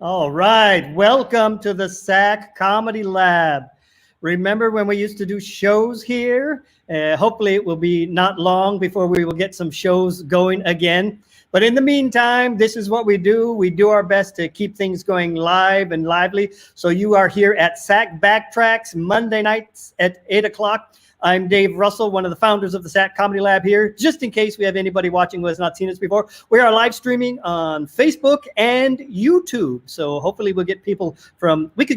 All right, welcome to the SAK Comedy Lab. Remember when we used to do shows here? Hopefully it will be not long before we will get some shows going again. But in the meantime, this is what we do. We do our best to keep things going live and lively. So you are here at SAK Bak Traks Monday nights at 8 o'clock. I'm Dave Russell, one of the founders of the SAK Comedy Lab here. Just in case we have anybody watching who has not seen us before, we are live streaming on Facebook and YouTube. So hopefully we could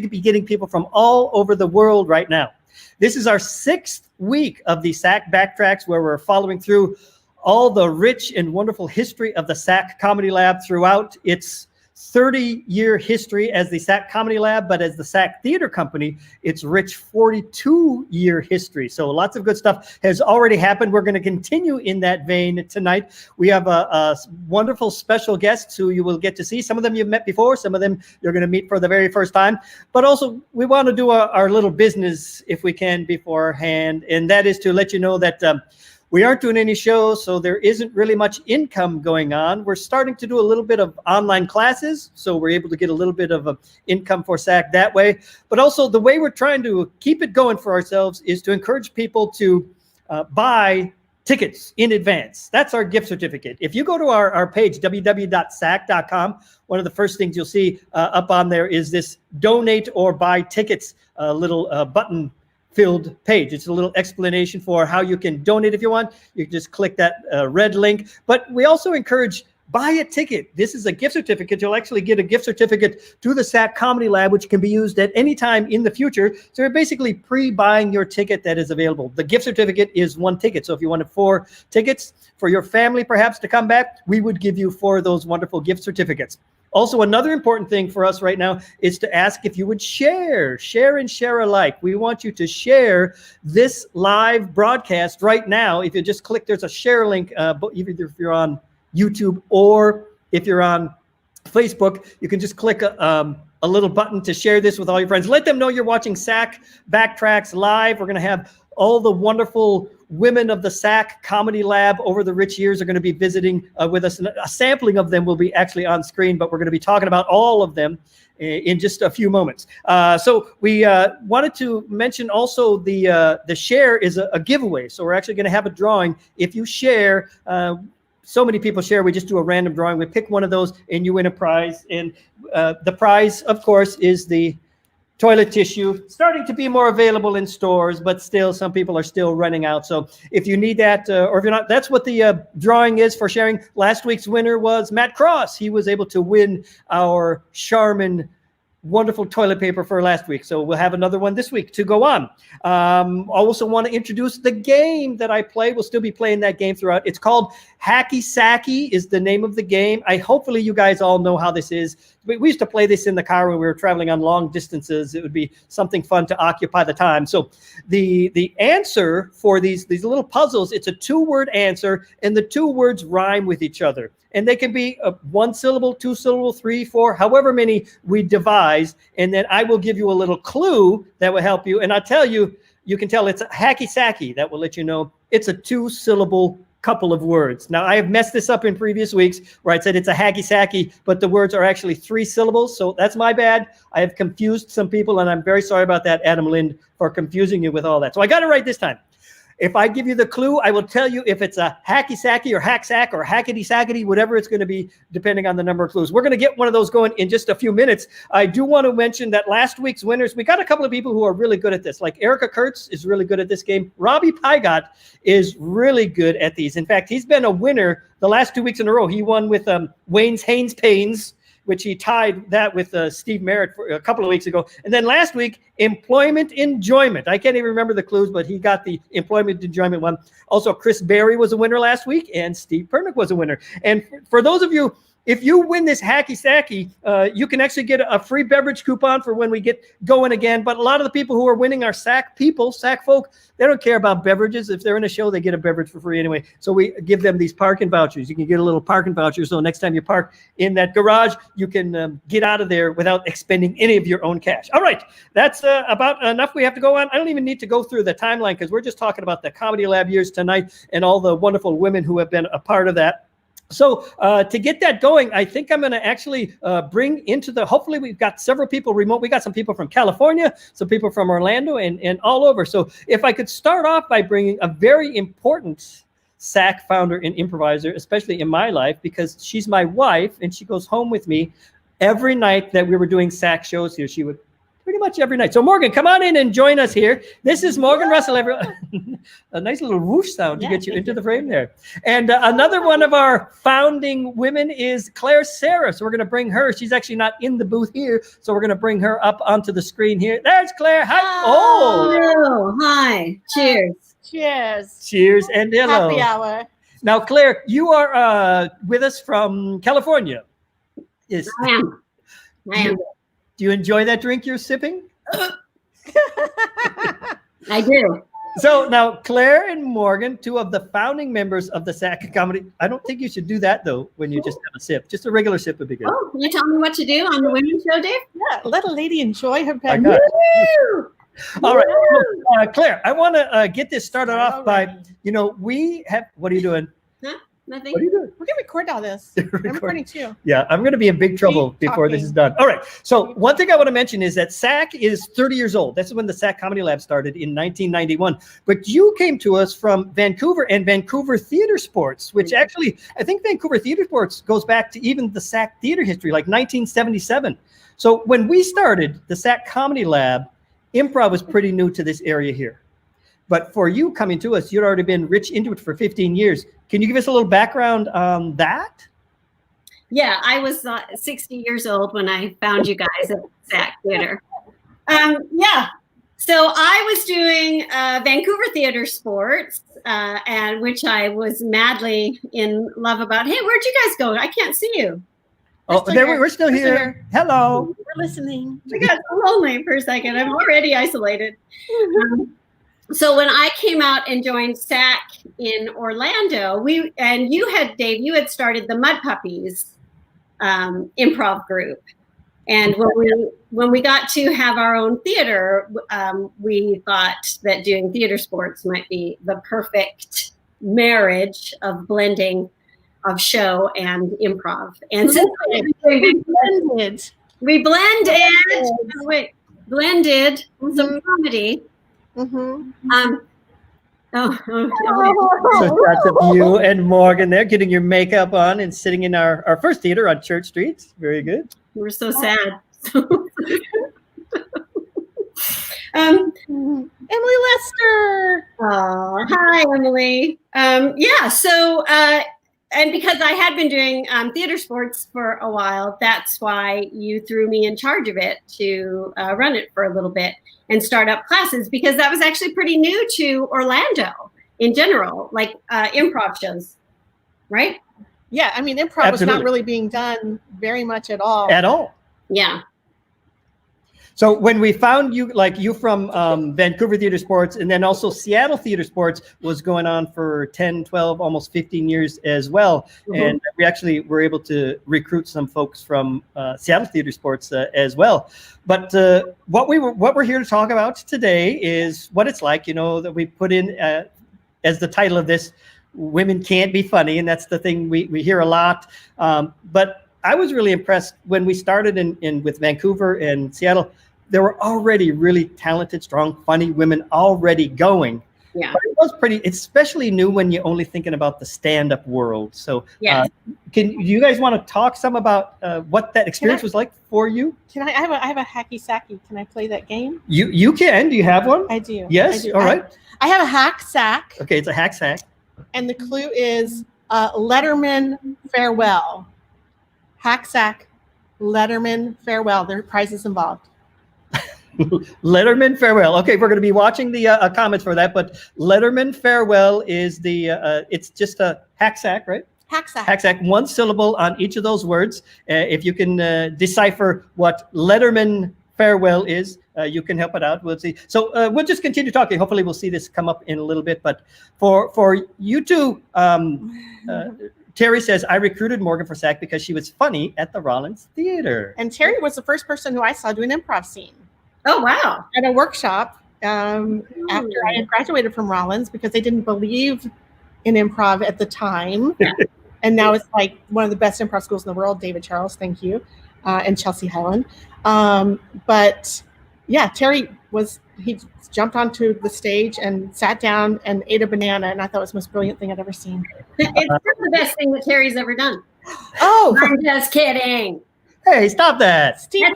be getting people from all over the world right now. This is our 6th week of the SAK Bak Traks, where we're following through all the rich and wonderful history of the SAK Comedy Lab throughout its 30-year history as the SAK Comedy Lab, but as the SAK Theater Company, its rich 42-year history. So lots of good stuff has already happened. We're going to continue in that vein tonight. We have a wonderful special guests who you will get to see. Some of them you've met before, some of them you're going to meet for the very first time. But also, we want to do our little business, if we can, beforehand, and that is to let you know that we aren't doing any shows, so there isn't really much income going on. We're starting to do a little bit of online classes, so we're able to get a little bit of income for SAK that way. But also, the way we're trying to keep it going for ourselves is to encourage people to buy tickets in advance. That's our gift certificate. If you go to our page, www.sak.com, one of the first things you'll see up on there is this donate or buy tickets little button filled page. It's a little explanation for how you can donate if you want. You can just click that red link. But we also encourage buy a ticket. This is a gift certificate. You'll actually get a gift certificate to the SAK Comedy Lab, which can be used at any time in the future. So you're basically pre-buying your ticket that is available. The gift certificate is 1 ticket. So if you wanted 4 tickets for your family perhaps to come back, we would give you 4 of those wonderful gift certificates. Also, another important thing for us right now is to ask if you would share and share alike. We want you to share this live broadcast right now. If you just click, there's a share link, either if you're on YouTube or if you're on Facebook, you can just click a little button to share this with all your friends. Let them know you're watching SAK Bak Traks live. We're going to have all the wonderful women of the SAK Comedy Lab over the rich years are going to be visiting with us. And a sampling of them will be actually on screen, but we're going to be talking about all of them in just a few moments. So we wanted to mention also the share is a giveaway. So we're actually going to have a drawing. If you share, so many people share, we just do a random drawing. We pick one of those and you win a prize. And the prize, of course, is the toilet tissue, starting to be more available in stores, but still some people are still running out. So if you need that, or if you're not, that's what the drawing is for sharing. Last week's winner was Matt Cross. He was able to win our Charmin wonderful toilet paper for last week. So we'll have another one this week to go on. I also want to introduce the game that I play. We'll still be playing that game throughout. It's called Hacky Sacky is the name of the game. Hopefully you guys all know how this is. We used to play this in the car when we were traveling on long distances. It would be something fun to occupy the time. So the answer for these little puzzles, it's a 2-word answer, and the 2 words rhyme with each other. And they can be 1 syllable, 2 syllable, 3, 4, however many we devise. And then I will give you a little clue that will help you. And I'll tell you, you can tell it's a hacky sacky. That will let you know it's a 2-syllable couple of words. Now, I have messed this up in previous weeks where I said it's a hacky sacky, but the words are actually 3 syllables. So that's my bad. I have confused some people, and I'm very sorry about that, Adam Lind, for confusing you with all that. So I got it right this time. If I give you the clue, I will tell you if it's a hacky sacky or hack sack or hackety sackety, whatever it's going to be, depending on the number of clues. We're going to get one of those going in just a few minutes. I do want to mention that last week's winners, we got a couple of people who are really good at this. Like Erica Kurtz is really good at this game. Robbie Pygot is really good at these. In fact, he's been a winner the last 2 weeks in a row. He won with Wayne's Haynes Pains, which he tied that with Steve Merritt for a couple of weeks ago. And then last week, employment enjoyment. I can't even remember the clues, but he got the employment enjoyment one. Also, Chris Berry was a winner last week, and Steve Pernick was a winner. And for those of you, if you win this hacky sacky, you can actually get a free beverage coupon for when we get going again. But a lot of the people who are winning are SAK people, SAK folk. They don't care about beverages. If they're in a show, they get a beverage for free anyway. So we give them these parking vouchers. You can get a little parking voucher. So next time you park in that garage, you can get out of there without expending any of your own cash. All right. That's about enough we have to go on. I don't even need to go through the timeline because we're just talking about the Comedy Lab years tonight and all the wonderful women who have been a part of that. So to get that going, I think I'm going to actually bring into hopefully we've got several people remote. We got some people from California, some people from Orlando and all over. So if I could start off by bringing a very important SAK founder and improviser, especially in my life, because she's my wife and she goes home with me every night that we were doing SAK shows here. She would pretty much every night. So Morgan, come on in and join us here. This is Morgan Russell. A nice little whoosh sound to get you into the frame there. And another one of our founding women is Claire Sarah. So we're going to bring her. She's actually not in the booth here. So we're going to bring her up onto the screen here. There's Claire. Hi. Oh. Hello. Hi. Cheers. Cheers. Cheers and hello. Happy hour. Now, Claire, you are with us from California. Yes. I am. Do you enjoy that drink you're sipping? I do. So now Claire and Morgan, two of the founding members of the SAK Comedy. I don't think you should do that though when you just have a sip. Just a regular sip would be good. Oh, can you tell me what to do on the women's show, Dave? Yeah, let a lady enjoy her I beverage. got it. All right, Claire, I want to get this started off by, we have, what are you doing? Huh? Nothing? What are you doing? We can record all this. I'm recording too. Yeah, I'm going to be in big trouble before this is done. All right. So one thing I want to mention is that SAK is 30 years old. That's when the SAK Comedy Lab started in 1991. But you came to us from Vancouver and Vancouver Theater Sports, which actually, I think Vancouver Theater Sports goes back to even the SAK theater history, like 1977. So when we started the SAK Comedy Lab, improv was pretty new to this area here. But for you coming to us, you'd already been rich into it for 15 years. Can you give us a little background on that? Yeah, I was 60 years old when I found you guys at SAK Theater. Yeah, so I was doing Vancouver Theater Sports, and which I was madly in love about. Hey, where'd you guys go? I can't see you. Oh, we're still here. Hello. We're listening. I got so lonely for a second. I'm already isolated. So when I came out and joined SAK in Orlando, Dave, you had started the Mud Puppies improv group. And when we got to have our own theater, we thought that doing theater sports might be the perfect marriage of blending of show and improv. And since we blended some comedy. Mm-hmm. So that's of you and Morgan there getting your makeup on and sitting in our first theater on Church Street. Very good. We're so sad. Emily Lester. Oh, hi, Emily. So and because I had been doing theater sports for a while, that's why you threw me in charge of it to run it for a little bit and start up classes, because that was actually pretty new to Orlando in general, like improv shows, right? Yeah, I mean, improv was not really being done very much at all. At all. Yeah. So when we found you, like you from Vancouver Theater Sports, and then also Seattle Theater Sports was going on for 10, 12, almost 15 years as well. Mm-hmm. And we actually were able to recruit some folks from Seattle Theater Sports as well. But what we're here to talk about today is what it's like, that we put in as the title of this, Women Can't Be Funny. And that's the thing we hear a lot. But I was really impressed when we started in with Vancouver and Seattle. There were already really talented, strong, funny women already going. Yeah. But it was pretty, especially new when you're only thinking about the stand-up world. So do you guys want to talk some about what that experience was like for you? I have a hacky sacky. Can I play that game? You can. Do you have one? I do. Yes. I do. All right. I have a hack sack. Okay. It's a hack sack. And the clue is Letterman farewell. Hack sack, Letterman farewell. There are prizes involved. Letterman farewell. Okay, we're going to be watching the comments for that, but Letterman farewell is it's just a hack sack, right? Hack sack. Hack sack, one syllable on each of those words. If you can decipher what Letterman farewell is, you can help it out. We'll see. So we'll just continue talking. Hopefully we'll see this come up in a little bit, but for you two, Terry says, I recruited Morgan for SAK because she was funny at the Rollins Theater. And Terry was the first person who I saw do an improv scene. Oh, wow. At a workshop after I had graduated from Rollins, because they didn't believe in improv at the time. And now it's like one of the best improv schools in the world. David Charles, thank you, and Chelsea Helen. But yeah, Terry he jumped onto the stage and sat down and ate a banana, and I thought it was the most brilliant thing I'd ever seen. It's the best thing that Terry's ever done. Oh, I'm just kidding. Hey, stop that. Steve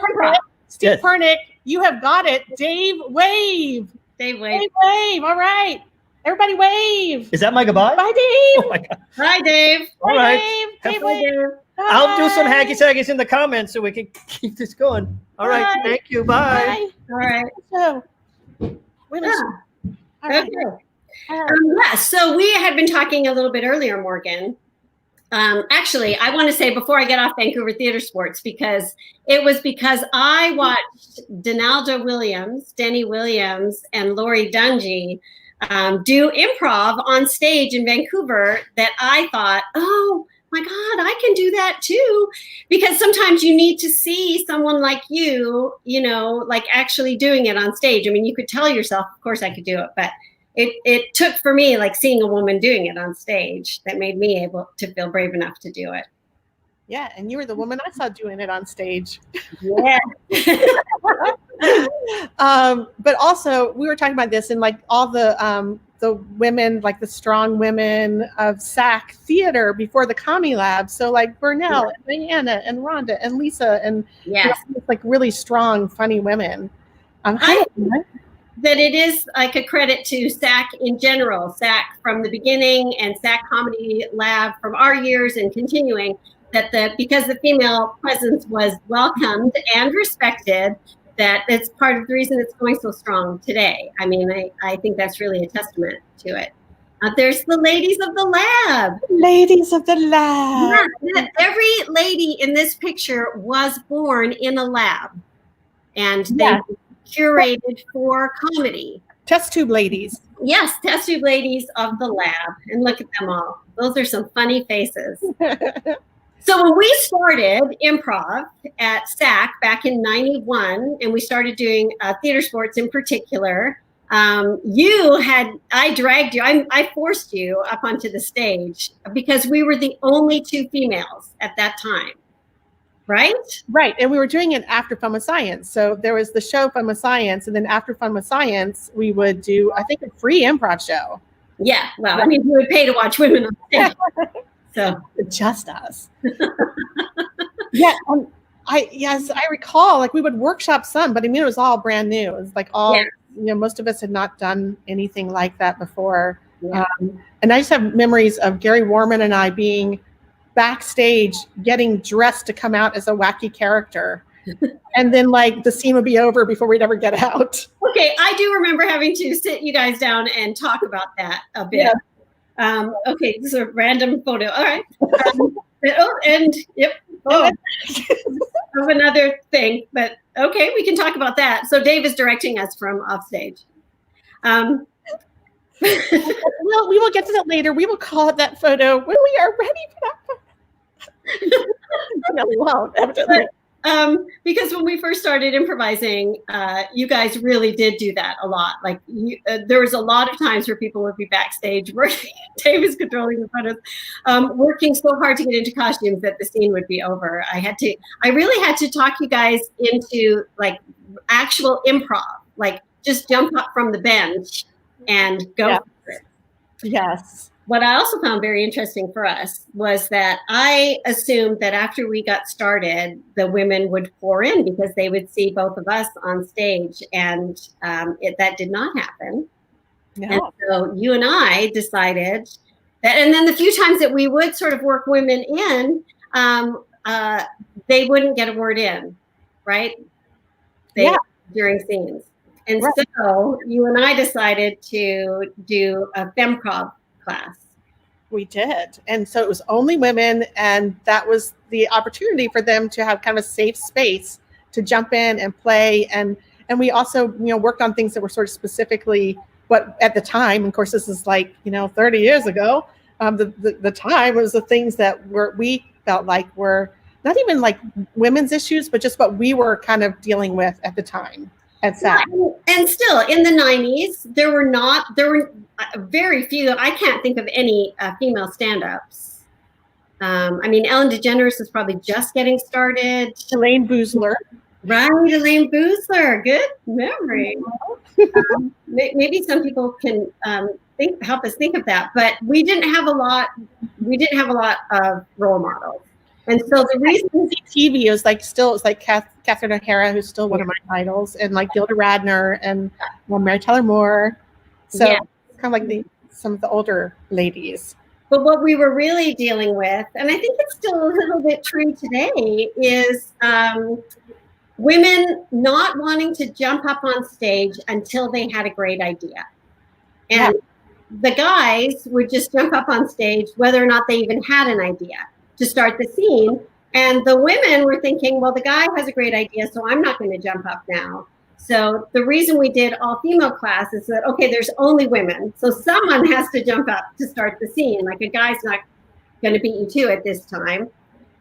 Pernick, you have got it. Dave, wave. Dave, wave. Dave, wave. All right. Everybody wave. Is that my goodbye? Bye, Dave. Oh my God. Bye, Dave. All Bye, right. Dave. Dave, Bye, wave. I'll do some Bye. hacky saggies in the comments so we can keep this going. All right. Bye. Thank you. Bye. Bye. All right. So, Yeah. all right. Okay. Yeah, so we had been talking a little bit earlier, Morgan. Actually, I want to say before I get off Vancouver Theatre Sports, because I watched Denny Williams, and Lori Dungy do improv on stage in Vancouver that I thought, oh my God, I can do that too. Because sometimes you need to see someone like you know, like actually doing it on stage. I mean, you could tell yourself, of course I could do it, but it took for me like seeing a woman doing it on stage that made me able to feel brave enough to do it. Yeah, and you were the woman I saw doing it on stage. Yeah. But also, we were talking about this, and like all the women, like the strong women of SAK theater before the Comedy Lab. So like Burnell and Diana and Rhonda and Lisa and Yes. like really strong, funny women. That it is like a credit to SAK in general, SAK from the beginning and SAK Comedy Lab from our years and continuing, because the female presence was welcomed and respected, that's part of the reason it's going so strong today. I mean, I think that's really a testament to it. There's the ladies of the lab. Ladies of the lab. Yeah, every lady in this picture was born in a lab, and they curated for comedy. Test tube ladies. Yes, test tube ladies of the lab. And look at them all. Those are some funny faces. So when we started improv at SAK back in '91, and we started doing theater sports in particular, I dragged you, I forced you up onto the stage because we were the only two females at that time. Right? Right. And we were doing it after Fun with Science. So there was the show Fun with Science. And then after Fun with Science, we would do, I think, a free improv show. Yeah. Well, I mean, we would pay to watch women on stage. So just us. Yeah. I recall, like we would workshop some, but I mean, it was all brand new. It was like most of us had not done anything like that before. Yeah. And I just have memories of Gary Warman and I being backstage getting dressed to come out as a wacky character. And then like the scene would be over before we'd ever get out. Okay, I do remember having to sit you guys down and talk about that a bit. Yeah. Okay, this is a random photo. All right. Of another thing, but okay, we can talk about that. So Dave is directing us from off stage. Well, we will get to that later. We will call it that photo when we are ready for that photo. No, we won't, evidently. Because when we first started improvising, you guys really did do that a lot. Like there was a lot of times where people would be backstage working. Dave is controlling the photos, working so hard to get into costumes that the scene would be over. I really had to talk you guys into like actual improv, like just jump up from the bench and go for it. Yes. What I also found very interesting for us was that I assumed that after we got started, the women would pour in because they would see both of us on stage, and that did not happen. No. And so you and I decided that, and then the few times that we would sort of work women in, they wouldn't get a word in, right? During scenes. And so you and I decided to do a femprov class. We did. And so it was only women, and that was the opportunity for them to have kind of a safe space to jump in and play. And we also, worked on things that were sort of specifically what at the time, of course, this is like, 30 years ago, the time was the things that we felt like were not even like women's issues, but just what we were kind of dealing with at the time. And still in the 90s, there were very few. I can't think of any female stand-ups I mean, Ellen DeGeneres is probably just getting started. Elaine Boozler. Right, Elaine Boozler. Good memory. Maybe some people can help us think of that, but we didn't have a lot. We didn't have a lot of role models, and so the reason TV is like still it's like Catherine O'Hara, who's still one of my idols, and like Gilda Radner and Mary Tyler Moore. So kind of like some of the older ladies. But what we were really dealing with, and I think it's still a little bit true today, is women not wanting to jump up on stage until they had a great idea. And the guys would just jump up on stage whether or not they even had an idea to start the scene. And the women were thinking, well, the guy has a great idea, so I'm not going to jump up now. So the reason we did all female class is that, okay, there's only women. So someone has to jump up to start the scene. Like a guy's not going to beat you to it this time.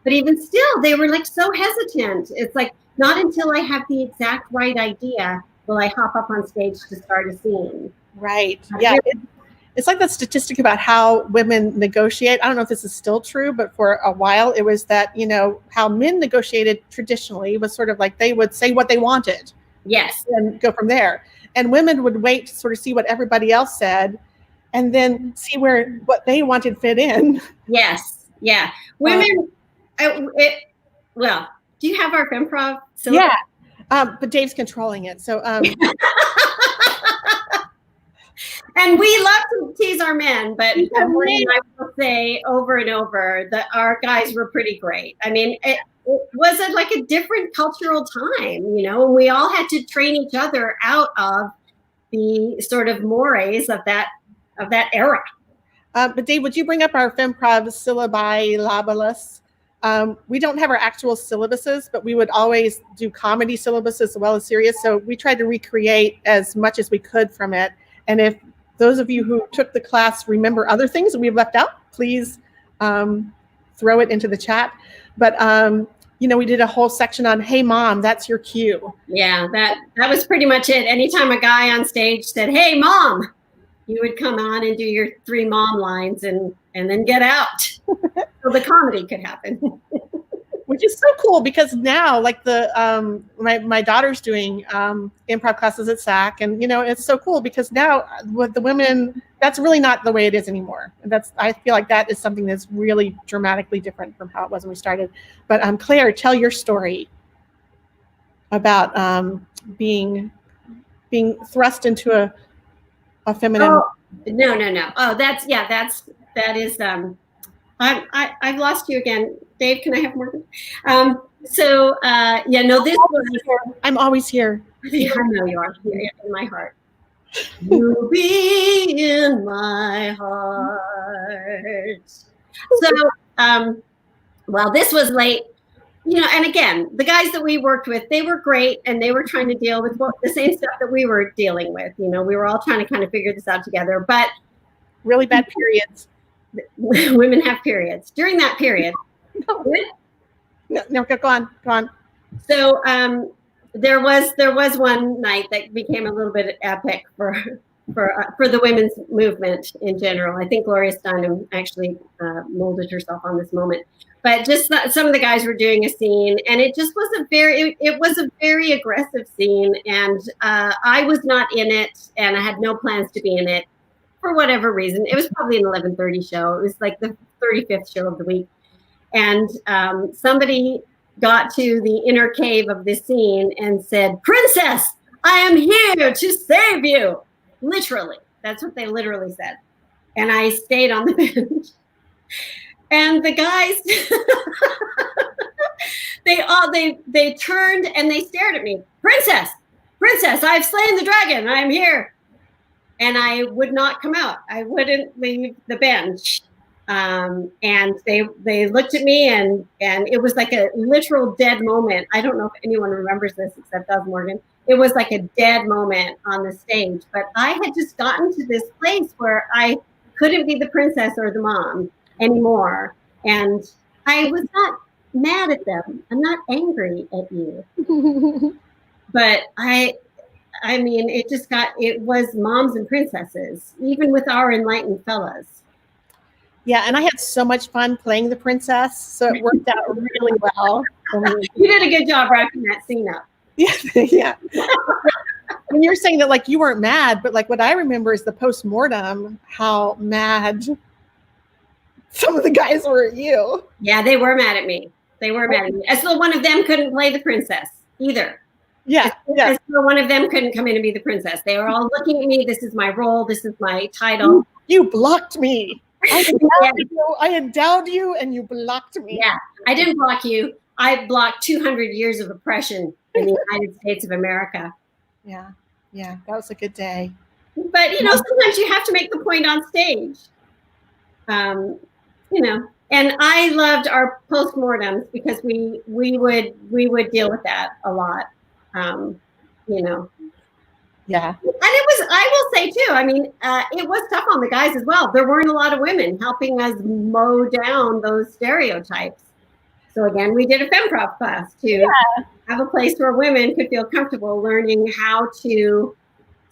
But even still, they were like so hesitant. It's like, not until I have the exact right idea will I hop up on stage to start a scene. Right. Yeah. It's like that statistic about how women negotiate. I don't know if this is still true, but for a while it was that, you know, how men negotiated traditionally was sort of like they would say what they wanted. Yes. And go from there. And women would wait to sort of see what everybody else said and then see where what they wanted fit in. Yes. Yeah. Women, well, do you have our improv syllabus? Yeah. But Dave's controlling it. So and we love to tease our men, but I will say over and over that our guys were pretty great. I mean, it was like a different cultural time, you know, and we all had to train each other out of the sort of mores of that era. But Dave, would you bring up our Femprov syllabi labellus? We don't have our actual syllabuses, but we would always do comedy syllabuses as well as serious. So we tried to recreate as much as we could from it. And if those of you who took the class remember other things that we've left out, please throw it into the chat. But, you know, we did a whole section on, hey, mom, that's your cue. Yeah, that was pretty much it. Anytime a guy on stage said, hey, mom, you would come on and do your 3 mom lines and then get out. So the comedy could happen. Which is so cool because now, like my daughter's doing improv classes at SAK, and you know it's so cool because now with the women, that's really not the way it is anymore. I feel like that is something that's really dramatically different from how it was when we started. But Claire, tell your story about being thrust into a feminine. Oh, no. Oh, that is. I've lost you again. Dave, can I have more? This was. I'm always here. Yeah, I know you are here in my heart. You'll be in my heart. So, well, this was late. You know, and again, the guys that we worked with, they were great, and they were trying to deal with the same stuff that we were dealing with. You know, we were all trying to kind of figure this out together, but really bad periods. Women have periods. During that period. No, go on. So there was one night that became a little bit epic for the women's movement in general. I think Gloria Steinem actually molded herself on this moment. But just some of the guys were doing a scene, and it just was a very aggressive scene, and I was not in it, and I had no plans to be in it. For whatever reason, it was probably an 11:30 show. It was like the 35th show of the week. And somebody got to the inner cave of this scene and said, "Princess, I am here to save you." Literally. That's what they literally said. And I stayed on the bench. And the guys, they turned and they stared at me. Princess, I've slain the dragon. I'm here. And I would not come out. I wouldn't leave the bench. And they looked at me and it was like a literal dead moment. I don't know if anyone remembers this except us, Morgan. It was like a dead moment on the stage. But I had just gotten to this place where I couldn't be the princess or the mom anymore. And I was not mad at them. I'm not angry at you. But I mean, it was moms and princesses, even with our enlightened fellas. Yeah, and I had so much fun playing the princess, so it worked out really well. You did a good job wrapping that scene up. Yeah, yeah. When you're saying that, like, you weren't mad, but like what I remember is the post-mortem, how mad some of the guys were at you. Yeah, they were mad at me. They were mad at me. As though one of them couldn't play the princess either. Yeah, yeah. As though one of them couldn't come in and be the princess. They were all looking at me. This is my role. This is my title. You blocked me. I endowed you and you blocked me. Yeah, I didn't block you. I blocked 200 years of oppression in the United States of America. Yeah, yeah, that was a good day. But, you know, sometimes you have to make the point on stage. You know, and I loved our postmortems because we would deal with that a lot. You know. Yeah. And it was, I will say too, I mean, it was tough on the guys as well. There weren't a lot of women helping us mow down those stereotypes. So again, we did a FemProv class to have a place where women could feel comfortable learning how to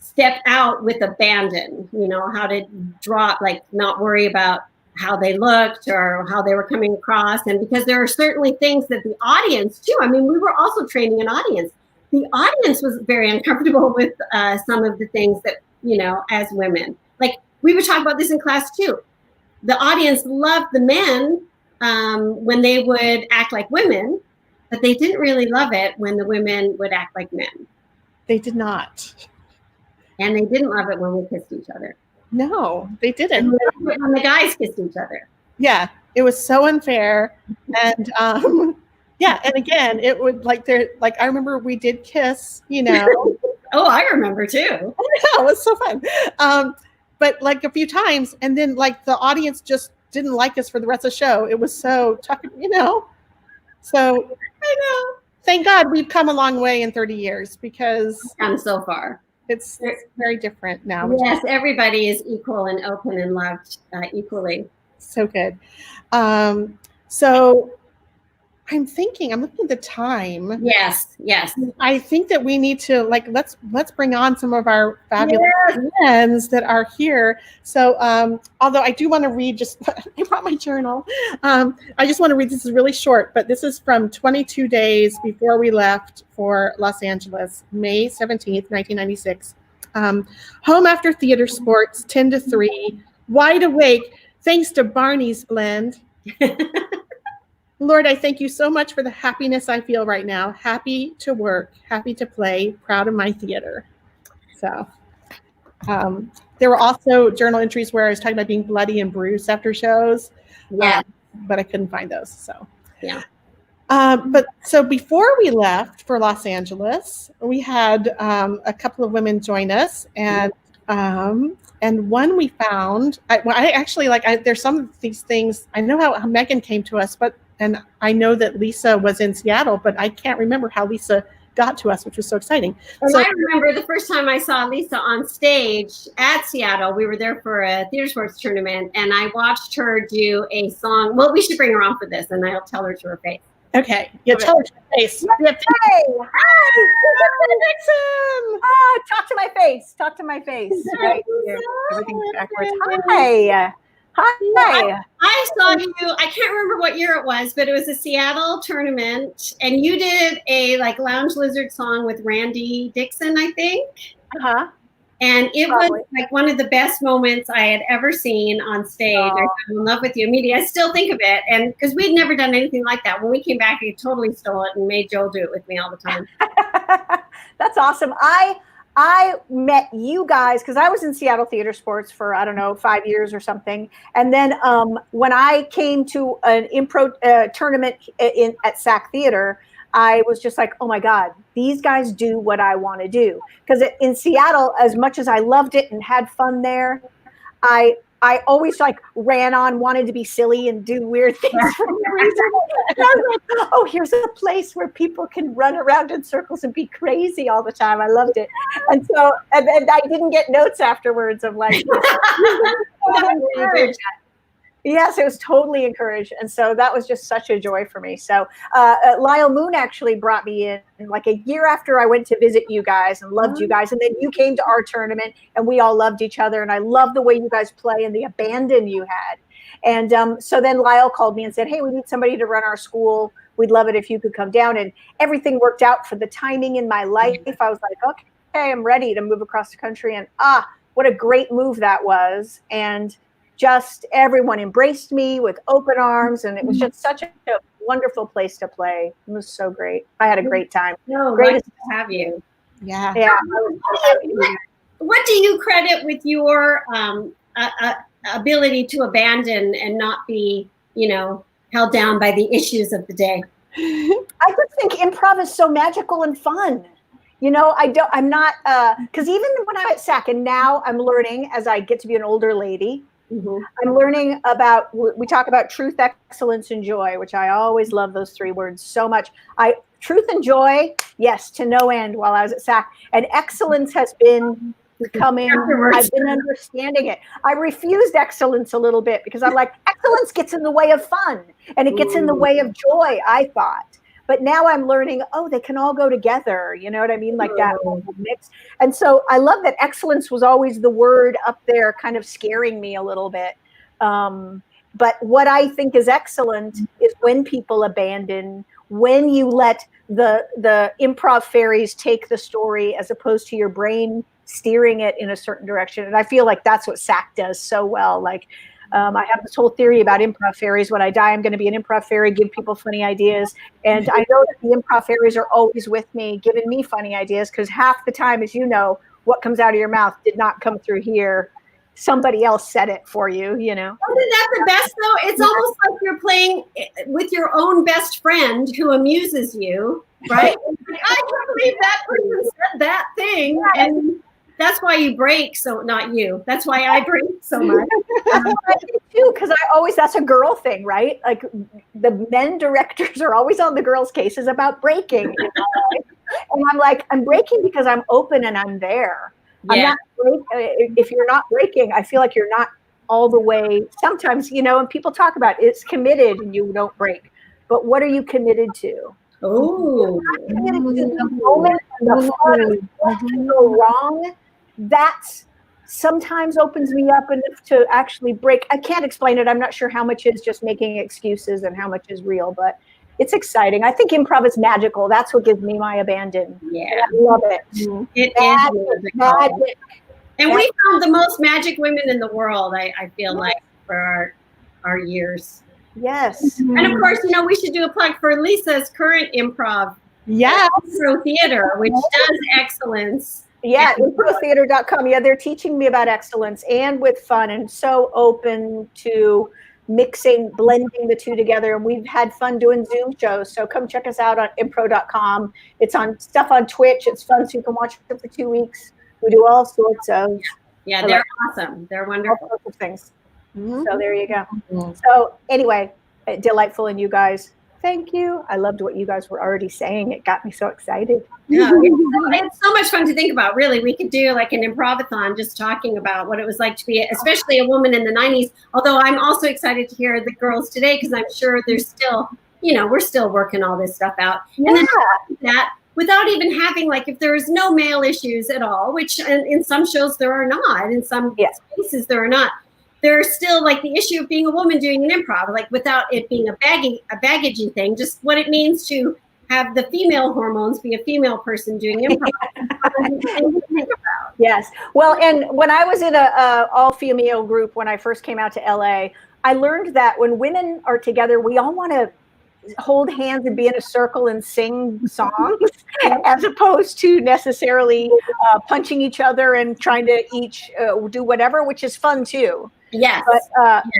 step out with abandon, you know, how to drop, like not worry about how they looked or how they were coming across. And because there are certainly things that the audience too, I mean, we were also training an audience. The audience was very uncomfortable with some of the things that, you know, as women, like we would talk about this in class too. The audience loved the men when they would act like women, but they didn't really love it when the women would act like men. They did not. And they didn't love it when we kissed each other. No, they didn't. And when the guys kissed each other. Yeah, it was so unfair. And yeah, and again, it would like I remember we did kiss, you know. Oh, I remember too. It was so fun. But like a few times, and then like the audience just didn't like us for the rest of the show. It was so tough, you know. So I know. Thank God we've come a long way in 30 years because come so far. It's very different now. Yes, everybody is equal and open and loved equally. So good. So I'm looking at the time. Yes, yes. I think that we need to let's bring on some of our fabulous friends that are here. So although I do want to read I brought my journal. I just want to read, this is really short, but this is from 22 days before we left for Los Angeles, May 17th, 1996. Home after theater sports, 10 to 3, wide awake, thanks to Barney's blend. Lord, I thank you so much for the happiness I feel right now. Happy to work, happy to play, proud of my theater. So there were also journal entries where I was talking about being bloody and bruised after shows. Yeah. But I couldn't find those. So yeah. But so before we left for Los Angeles, we had a couple of women join us, and one we found. There's some of these things. I know how Megan came to us, and I know that Lisa was in Seattle, but I can't remember how Lisa got to us, which was so exciting. And I remember the first time I saw Lisa on stage at Seattle. We were there for a theater sports tournament, and I watched her do a song. Well, we should bring her on for this, and I'll tell her to her face. Okay. Yeah, tell her to her face. Hey, hi. Dixon. Talk to my face. Talk to my face. Right here. Everything's backwards. Hi. Hi. I saw you, I can't remember what year it was, but it was a Seattle tournament, and you did a Lounge Lizard song with Randy Dixon, I think. Uh-huh. And it was like one of the best moments I had ever seen on stage. I fell in love with you immediately. I still think of it. And because we'd never done anything like that. When we came back, he totally stole it and made Joel do it with me all the time. That's awesome. I met you guys because I was in Seattle theater sports for, 5 years or something. And then when I came to an improv tournament at SAK Theater, I was just like, oh my God, these guys do what I want to do. Because in Seattle, as much as I loved it and had fun there, I always ran on, wanted to be silly and do weird things for no reason. And I was like, oh, here's a place where people can run around in circles and be crazy all the time. I loved it. And so, and I didn't get notes afterwards of yes, it was totally encouraged. And so that was just such a joy for me. So Lyle Moon actually brought me in a year after I went to visit you guys and loved you guys. And then you came to our tournament and we all loved each other. And I love the way you guys play and the abandon you had. And so then Lyle called me and said, hey, we need somebody to run our school. We'd love it if you could come down. And everything worked out for the timing in my life. I was like, okay, I'm ready to move across the country. And what a great move that was. And just everyone embraced me with open arms. And it was just such a wonderful place to play. It was so great. I had a great time. No, Great to have you. Yeah. Yeah. What do you credit with your ability to abandon and not be, held down by the issues of the day? I just think improv is so magical and fun. I'm not, because even when I'm at SAK, and now I'm learning as I get to be an older lady, I'm learning about, we talk about truth, excellence, and joy, which I always love those three words so much. Truth and joy, yes, to no end while I was at SAK. And excellence has been becoming, I've been understanding it. I refused excellence a little bit because I'm like, excellence gets in the way of fun and it gets in the way of joy, I thought. But now I'm learning, they can all go together. You know what I mean? Like that whole mix. And so I love that excellence was always the word up there kind of scaring me a little bit. But what I think is excellent is when people abandon, when you let the improv fairies take the story as opposed to your brain steering it in a certain direction. And I feel like that's what SAK does so well. Like, I have this whole theory about improv fairies. When I die, I'm going to be an improv fairy, give people funny ideas. And I know that the improv fairies are always with me, giving me funny ideas, because half the time, as you know, what comes out of your mouth did not come through here. Somebody else said it for you, Isn't that the best, though? It's almost like you're playing with your own best friend who amuses you, right? I can't believe that person said that thing. Yeah. And that's why you break. So not you. That's why I break so much. I do too, because that's a girl thing, right? Like the men directors are always on the girls' cases about breaking. And I'm like, I'm breaking because I'm open and I'm there. Yeah. I'm not if you're not breaking, I feel like you're not all the way. Sometimes, and people talk about it's committed and you don't break. But what are you committed to? Oh, committed to the moment and the fun. What can go wrong? That sometimes opens me up enough to actually break. I can't explain it. I'm not sure how much is just making excuses and how much is real, but it's exciting. I think improv is magical. That's what gives me my abandon. Yeah. And I love it. It is magic. And we found the most magic women in the world, I feel like, for our years. Yes. And of course, we should do a plug for Lisa's current improv. Yeah. Impro Theater, which does excellence. Yeah, improtheater.com. Yeah, they're teaching me about excellence and with fun, and so open to blending the two together. And we've had fun doing Zoom shows. So come check us out on impro.com. It's on stuff on Twitch. It's fun. So you can watch it for 2 weeks. We do all sorts of. Yeah, they're awesome. They're wonderful. All sorts of things. So there you go. So anyway, delightful. And you guys, thank you. I loved what you guys were already saying. It got me so excited. Yeah, it's so much fun to think about. Really, we could do like an improvathon just talking about what it was like to be, especially a woman in the 90s. Although I'm also excited to hear the girls today, because I'm sure there's still, we're still working all this stuff out. Yeah. And then that without even having, like, if there is no male issues at all, which in some shows there are not, in some spaces there are not. There's still like the issue of being a woman doing an improv, like without it being a baggagey thing, just what it means to have the female hormones be a female person doing improv. Yes. Well, and when I was in a all-female group when I first came out to LA, I learned that when women are together, we all want to hold hands and be in a circle and sing songs as opposed to necessarily punching each other and trying to each do whatever, which is fun too. Yes.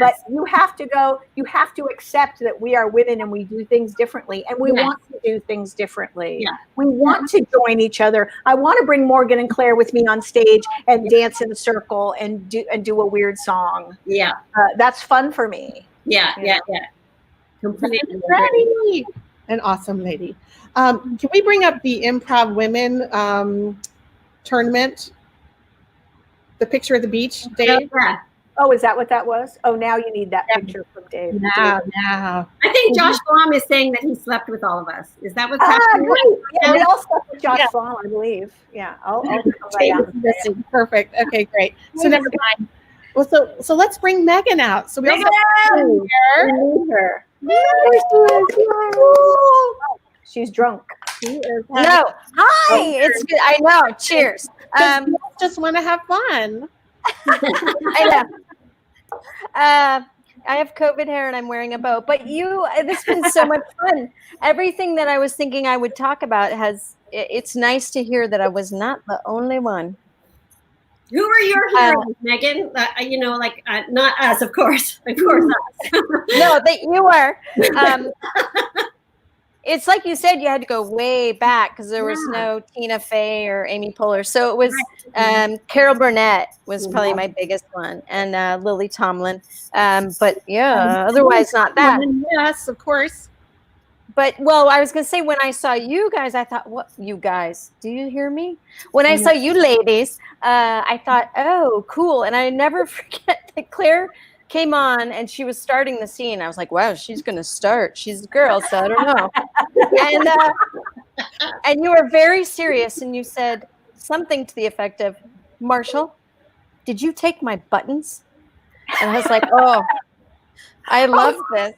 But you have to accept that we are women and we do things differently, and we want to do things differently. Yeah. We want to join each other. I want to bring Morgan and Claire with me on stage and dance in a circle and do a weird song. Yeah. That's fun for me. Yeah. Completely. Ready. An awesome lady. Can we bring up the Improv Women tournament? The picture of the beach, Dave? Yeah. Oh, is that what that was? Oh, now you need that picture from Dave. Now. I think Josh Blom is saying that he slept with all of us. Is that what's happening? Great. Yeah, we all slept with Josh Blom, I believe. Yeah, I'll come right out. Perfect. Okay, great. So never mind. Well, so let's bring Megan out. So we Megan! also Her. She's drunk. She is No. Hi. It's good. I know. Cheers. just want to have fun. I know. I have COVID hair and I'm wearing a bow. But this has been so much fun. Everything that I was thinking I would talk about it's nice to hear that I was not the only one. Who are your heroes, Megan? Not us, of course. Of course not. No, that you were. It's like you said, you had to go way back because there was no Tina Fey or Amy Poehler. So it was Carol Burnett was probably my biggest one, and Lily Tomlin. But yeah, otherwise not that. Yes, of course. But I was gonna say when I saw you guys, I thought, what you guys? Do you hear me? When I saw you ladies, I thought, oh, cool. And I never forget that Claire came on and she was starting the scene. I was like, wow, she's gonna start. She's a girl, so I don't know. And you were very serious, and you said something to the effect of, Marshall, did you take my buttons? And I was like, oh, I love this.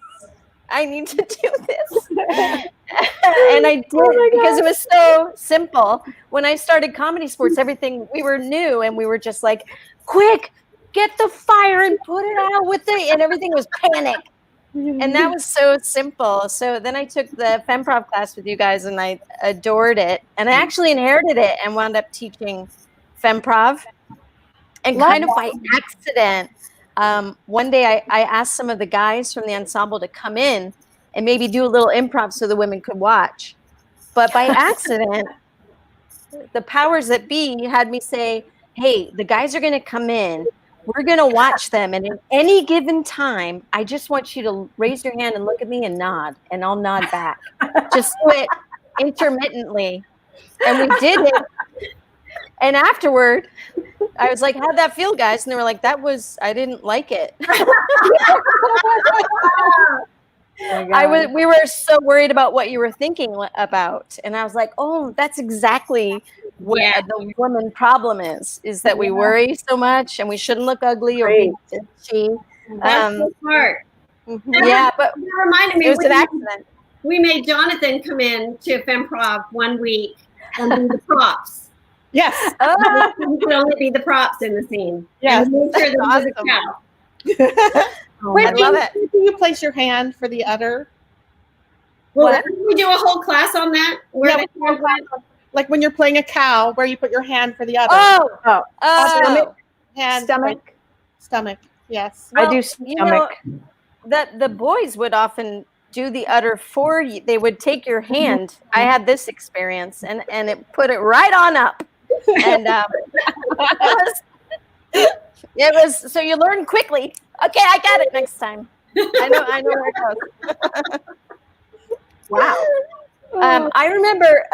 I need to do this. And I did because it was so simple. When I started Comedy Sports, everything, we were new and we were just like, quick, get the fire and put it out with and everything was panic. And that was so simple. So then I took the FemProv class with you guys and I adored it. And I actually inherited it and wound up teaching FemProv. And kind of by accident, one day I asked some of the guys from the ensemble to come in and maybe do a little improv so the women could watch. But by accident, the powers that be had me say, hey, the guys are going to come in. We're going to watch them. And at any given time, I just want you to raise your hand and look at me and nod. And I'll nod back. Just do it intermittently. And we did it. And afterward, I was like, how'd that feel, guys? And they were like, I didn't like it. We were so worried about what you were thinking about. And I was like, oh, that's exactly what the woman problem is that we worry so much and we shouldn't look ugly or be bitchy. That's so smart. Yeah, but that reminded me, it was an accident. We made Jonathan come in to FemProv one week and do the props. Yes. Oh. He could only be the props in the scene. Yes. And make sure that he was a cow. I love it. Where do you place your hand for the udder? Well, didn't we do a whole class on that? Like when you're playing a cow, where you put your hand for the udder. Oh. Stomach. Yes. Well, I do stomach. That the boys would often do the udder for you. They would take your hand. I had this experience and it put it right on up. And it was so you learn quickly. Okay, I got it next time. I know where it goes. Wow. I remember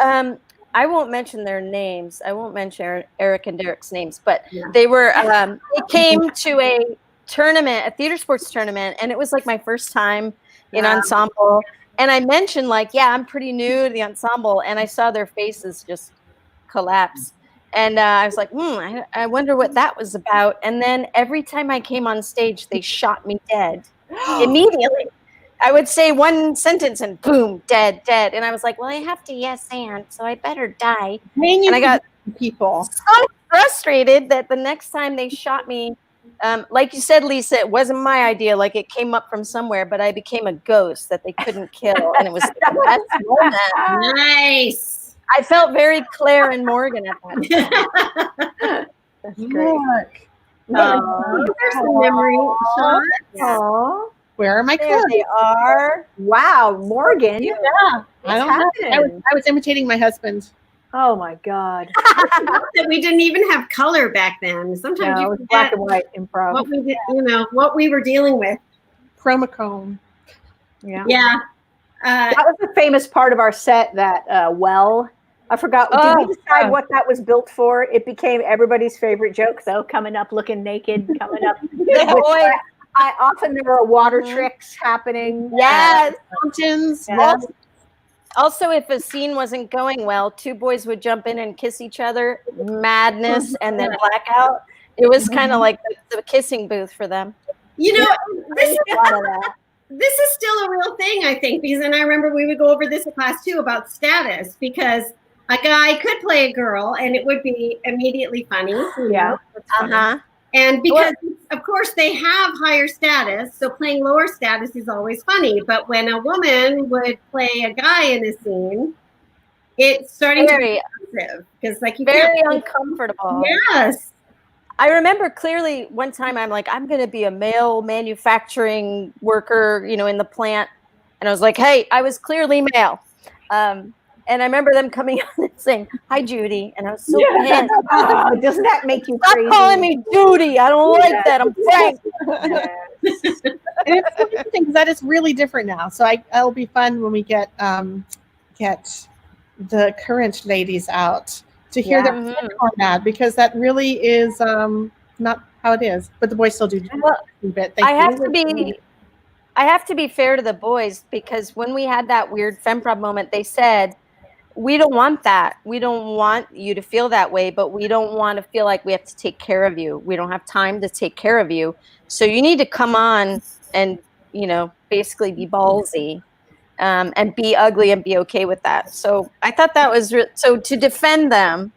I won't mention their names. I won't mention Eric and Derek's names, but they were they came to a tournament, a theater sports tournament, and it was like my first time in ensemble. And I mentioned I'm pretty new to the ensemble, and I saw their faces just collapse. And I was like, I wonder what that was about. And then every time I came on stage, they shot me dead immediately. I would say one sentence and boom, dead. And I was like, well, I have to yes and, so I better die. And I got people so frustrated that the next time they shot me, like you said, Lisa, it wasn't my idea. Like it came up from somewhere, but I became a ghost that they couldn't kill. And it was the best moment. Nice. I felt very Claire and Morgan at that time. That's great. There's some memory shots. Aww. Where are my There clothes? they are. Wow, Morgan. Yeah. What's happening? I was imitating my husband. Oh my God. That we didn't even have color back then. Sometimes No, you it was forget black and white improv. what we did, what we were dealing with. Chromachrome. Yeah. Yeah. That was a famous part of our set, that I forgot. Did we decide what that was built for? It became everybody's favorite joke, though, coming up looking naked, coming up. There were water tricks happening. Yes. Mountains. Yes. Also, if a scene wasn't going well, two boys would jump in and kiss each other, madness, and then blackout. It was kind of like the kissing booth for them. You know, this A lot of that. this is still a real thing, I think, because and I remember we would go over this in class too about status, because a guy could play a girl and it would be immediately funny. Yeah. And because of course they have higher status, so playing lower status is always funny. But when a woman would play a guy in a scene, it's starting to be offensive because like you very can't uncomfortable. Yes. I remember clearly one time I'm like, I'm going to be a male manufacturing worker, you know, in the plant. And I was like, hey, I was clearly male. And I remember them coming on and saying, hi, Judy. And I was so pissed. Oh, doesn't that make you Stop crazy? calling me Judy. I don't like that. I'm Frank. And it's so interesting because that is really different now. So it'll be fun when we get the current ladies out to hear their take on that, because that really is not how it is. But the boys still do a bit. I have to be fair to the boys, because when we had that weird femprov moment, they said, we don't want that. We don't want you to feel that way, but we don't want to feel like we have to take care of you. We don't have time to take care of you. So you need to come on and, you know, basically be ballsy and be ugly and be okay with that. So I thought that was so to defend them.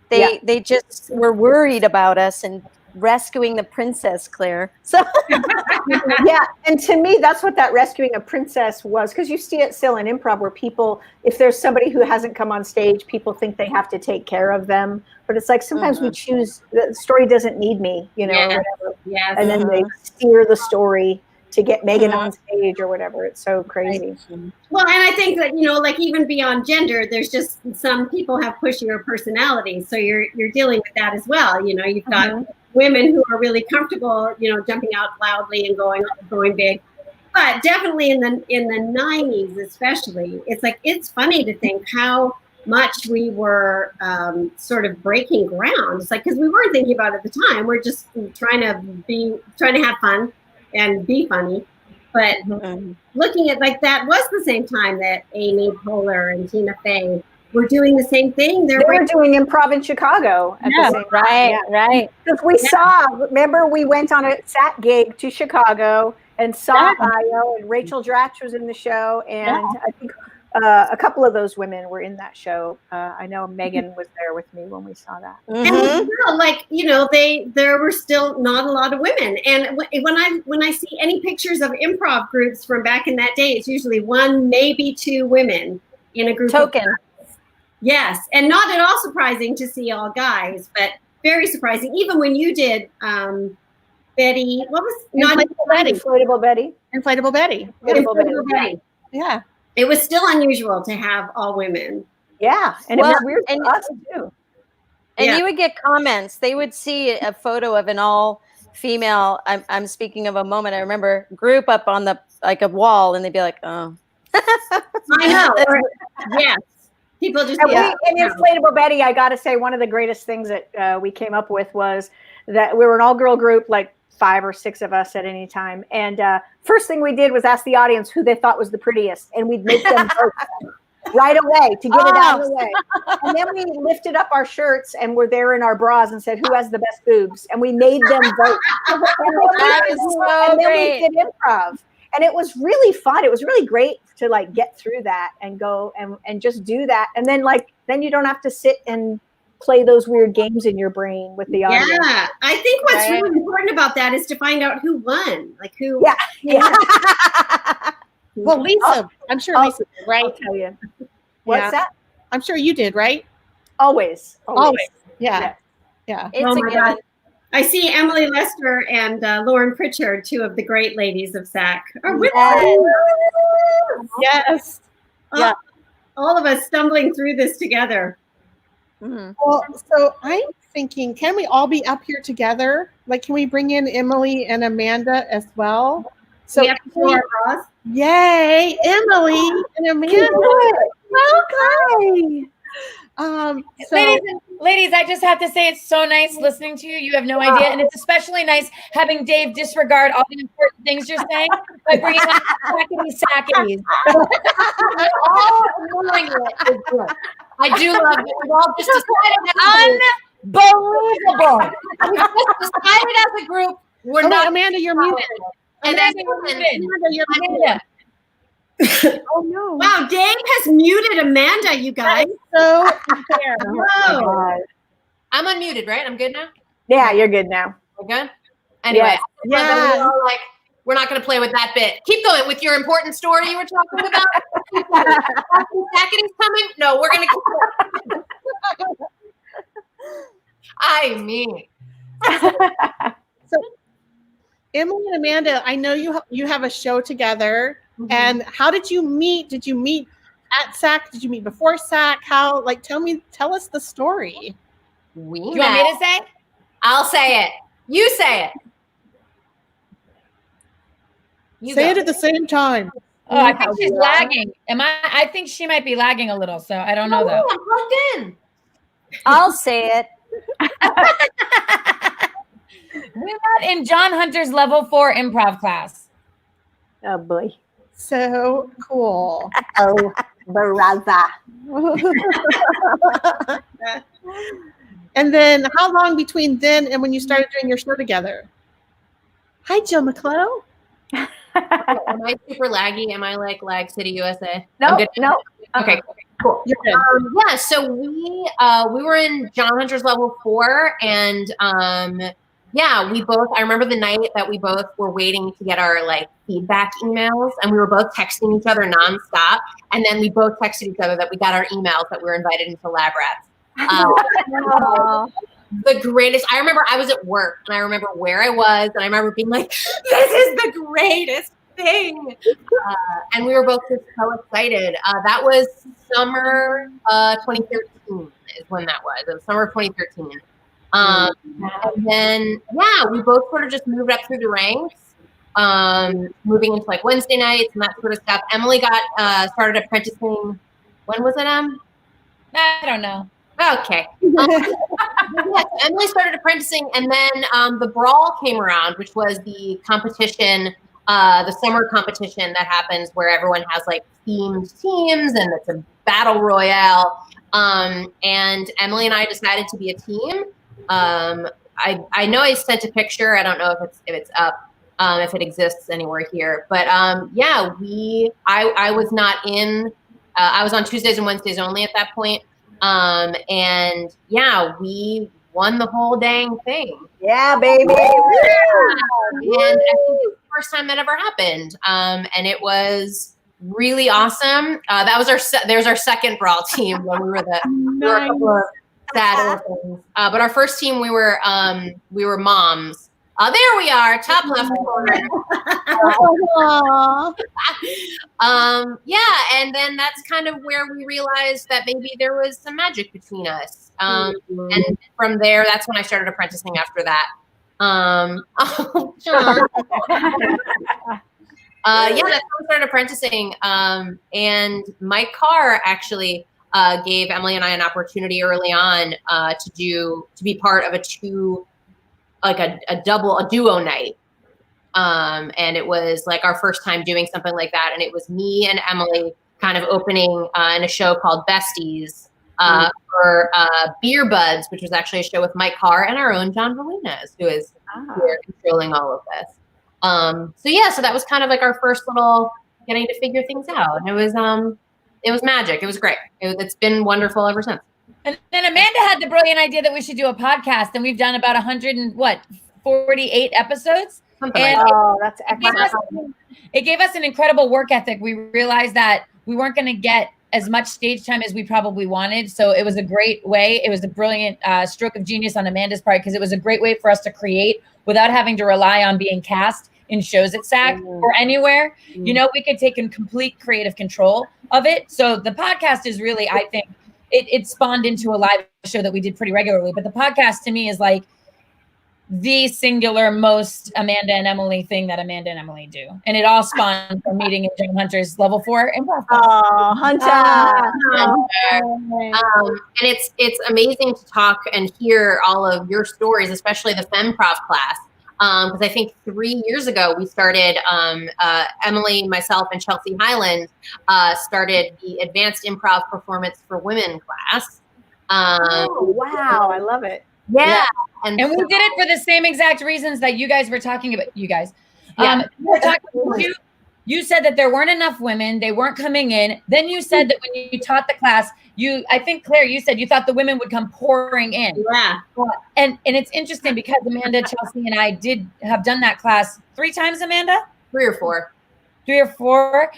They just were worried about us and rescuing the princess, Claire. So yeah, and to me, that's what that rescuing a princess was, because you see it still in improv where people, if there's somebody who hasn't come on stage, people think they have to take care of them. But it's like sometimes we choose, the story doesn't need me, you know, or whatever. Yes. And then they steer the story to get Megan on stage or whatever. It's so crazy. Well, and I think that, you know, like even beyond gender, there's just some people have pushier personalities. So you're dealing with that as well. You know, you've got women who are really comfortable, you know, jumping out loudly and going big. But definitely in the 90s, especially, it's like, it's funny to think how much we were sort of breaking ground. It's like, because we weren't thinking about it at the time. We're just trying to have fun and be funny. But looking at, like, that was the same time that Amy Poehler and Tina Fey were doing the same thing. They were doing improv in Chicago at the same time. Right. Because we saw, remember, we went on a SAK gig to Chicago and saw Io, and Rachel Dratch was in the show, and I think a couple of those women were in that show. I know Megan was there with me when we saw that. And still, like, you know, there were still not a lot of women. And when I see any pictures of improv groups from back in that day, it's usually one, maybe two women in a group. Token. Yes, and not at all surprising to see all guys, but very surprising. Even when you did Betty, what was Inflatable Betty. Inflatable Betty. Inflatable Betty. Yeah. It was still unusual to have all women. Yeah, and it was weird for us too. And you would get comments. They would see a photo of an all-female. I'm speaking of a moment. I remember group up on the a wall, and they'd be like, "Oh." I know. Yes. People just in Inflatable Betty, I got to say, one of the greatest things that we came up with was that we were an all-girl group, like 5 or 6 of us at any time. And first thing we did was ask the audience who they thought was the prettiest, and we'd make them vote right away to get it out of the way. And then we lifted up our shirts and were there in our bras and said, who has the best boobs? And we made them vote. That is so great. We did improv. And it was really fun. It was really great to like get through that and go and just do that. And then then you don't have to sit and play those weird games in your brain with the audience. Yeah, I think what's really important about that is to find out who won. Like who. Yeah. Well, Lisa, I'm sure Lisa did, right? I'll tell you. What's that? I'm sure you did, right? Always. Yeah. It's a given. God. I see Emily Lester and Lauren Pritchard, 2 of the great ladies of SAK, are with us. Yes. Yeah. All of us stumbling through this together. Well, so I'm thinking, can we all be up here together? Like, can we bring in Emily and Amanda as well? So we have to show our bras. Yay, Emily and Amanda. Welcome. Ladies, I just have to say it's so nice listening to you. You have no idea. And it's especially nice having Dave disregard all the important things you're saying by bringing up sackities. All ignoring it is good. I do love it. We've all just decided Unbelievable. We just decided as a group we're Oh, not. Amanda, you're muted. And then Amanda, you're muted. Amanda. Oh no. Wow, Dave has muted Amanda, you guys. So unfair. Whoa. I'm unmuted, right? I'm good now. Yeah, you're good now. We're good. Anyway, Yes. we were all like, we're not going to play with that bit. Keep going with your important story you were talking about. Sackety's coming. No, we're going to keep going. I mean, So, Emily and Amanda, I know you have a show together. Mhm. And how did you meet? Did you meet at SAK? Did you meet before SAK? How? Like, tell us the story. we You want me to say? I'll say it. You say it. You Say go. it at the same time. Oh, I think she's lagging. I think she might be lagging a little, so I don't know though. I'm plugged in. I'll say it. We met in John Hunter's level 4 improv class. Oh boy. So cool. Oh, brother. And then how long between then and when you started doing your show together? Hi, Jill McClough. Am I super laggy? Am I like Lag City, USA? No, I'm good. no. Okay, cool. You're good. Yeah, so we were in John Hunter's level 4, and yeah, I remember the night that we both were waiting to get our like feedback emails, and we were both texting each other nonstop, and then we both texted each other that we got our emails that we were invited into Lab Rats. The greatest. I remember I was at work, and I remember where I was, and I remember being like, "This is the greatest thing," and we were both just so excited. That was summer 2013 is when that was. It was summer of 2013. And then, yeah, we both sort of just moved up through the ranks, moving into like Wednesday nights and that sort of stuff. Emily got started apprenticing. When was it, Em? I don't know. Okay. Yeah, so Emily started apprenticing, and then the Brawl came around, which was the competition, the summer competition that happens where everyone has like themed teams, and it's a battle royale. And Emily and I decided to be a team. I know I sent a picture. I don't know if it's up, if it exists anywhere here. But yeah, I was not in. I was on Tuesdays and Wednesdays only at that point. And yeah, we won the whole dang thing. Yeah, baby. And I think it was the first time that ever happened. And it was really awesome. That was there's our second Brawl team when we were we were a couple of sad things. But our first team, we were moms. There we are, top left corner. Yeah, and then that's kind of where we realized that maybe there was some magic between us. And from there, that's when I started apprenticing after that. Yeah, that's when I started apprenticing. And Mike Carr actually gave Emily and I an opportunity early on to be part of a duo night. And it was like our first time doing something like that. And it was me and Emily kind of opening in a show called Besties for Beer Buds, which was actually a show with Mike Carr and our own John Valinas, who is here controlling all of this. So yeah, so that was kind of like our first little getting to figure things out. And it was magic. It was great. It's been wonderful ever since. And then Amanda had the brilliant idea that we should do a podcast, and we've done about 48 episodes. Oh, that's excellent. It gave us an incredible work ethic. We realized that we weren't going to get as much stage time as we probably wanted. So it was a great way. It was a brilliant stroke of genius on Amanda's part, because it was a great way for us to create without having to rely on being cast in shows at SAK or anywhere. You know, we could take in complete creative control of it. So the podcast is really, I think, it spawned into a live show that we did pretty regularly. But the podcast to me is like the singular most Amanda and Emily thing that Amanda and Emily do. And it all spawned from meeting in John Hunter's level 4 improv. Oh, Hunter. And it's amazing to talk and hear all of your stories, especially the FemProv class. Because I think 3 years ago we started, Emily, myself, and Chelsea Highland started the Advanced Improv Performance for Women class. Oh, wow. I love it. Yeah. And we did it for the same exact reasons that you guys were talking about. You guys, we were talking, you said that there weren't enough women, they weren't coming in. Then you said that when you taught the class, I think Claire, you said you thought the women would come pouring in. Yeah. And it's interesting because Amanda, Chelsea, and I have done that class 3 times, Amanda? 3 or 4. 3 or 4.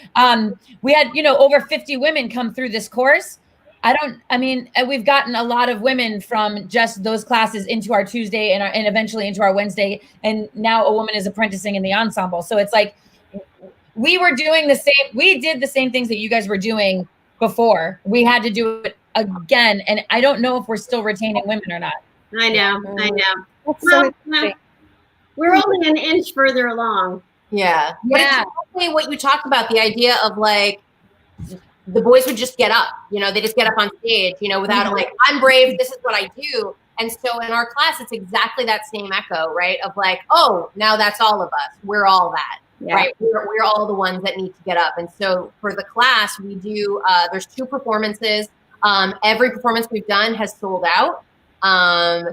We had, over 50 women come through this course. We've gotten a lot of women from just those classes into our Tuesday and eventually into our Wednesday. And now a woman is apprenticing in the ensemble. So it's like, we did the same things that you guys were doing before. We had to do it again. And I don't know if we're still retaining women or not. I know. So We're only an inch further along. Yeah. But it's exactly what you talked about, the idea of like, the boys would just get up, they just get up on stage, without like, I'm brave, this is what I do. And so in our class, it's exactly that same echo, right? Of like, oh, now that's all of us. We're all that, right? We're all the ones that need to get up. And so for the class, we do, there's 2 performances. Every performance we've done has sold out.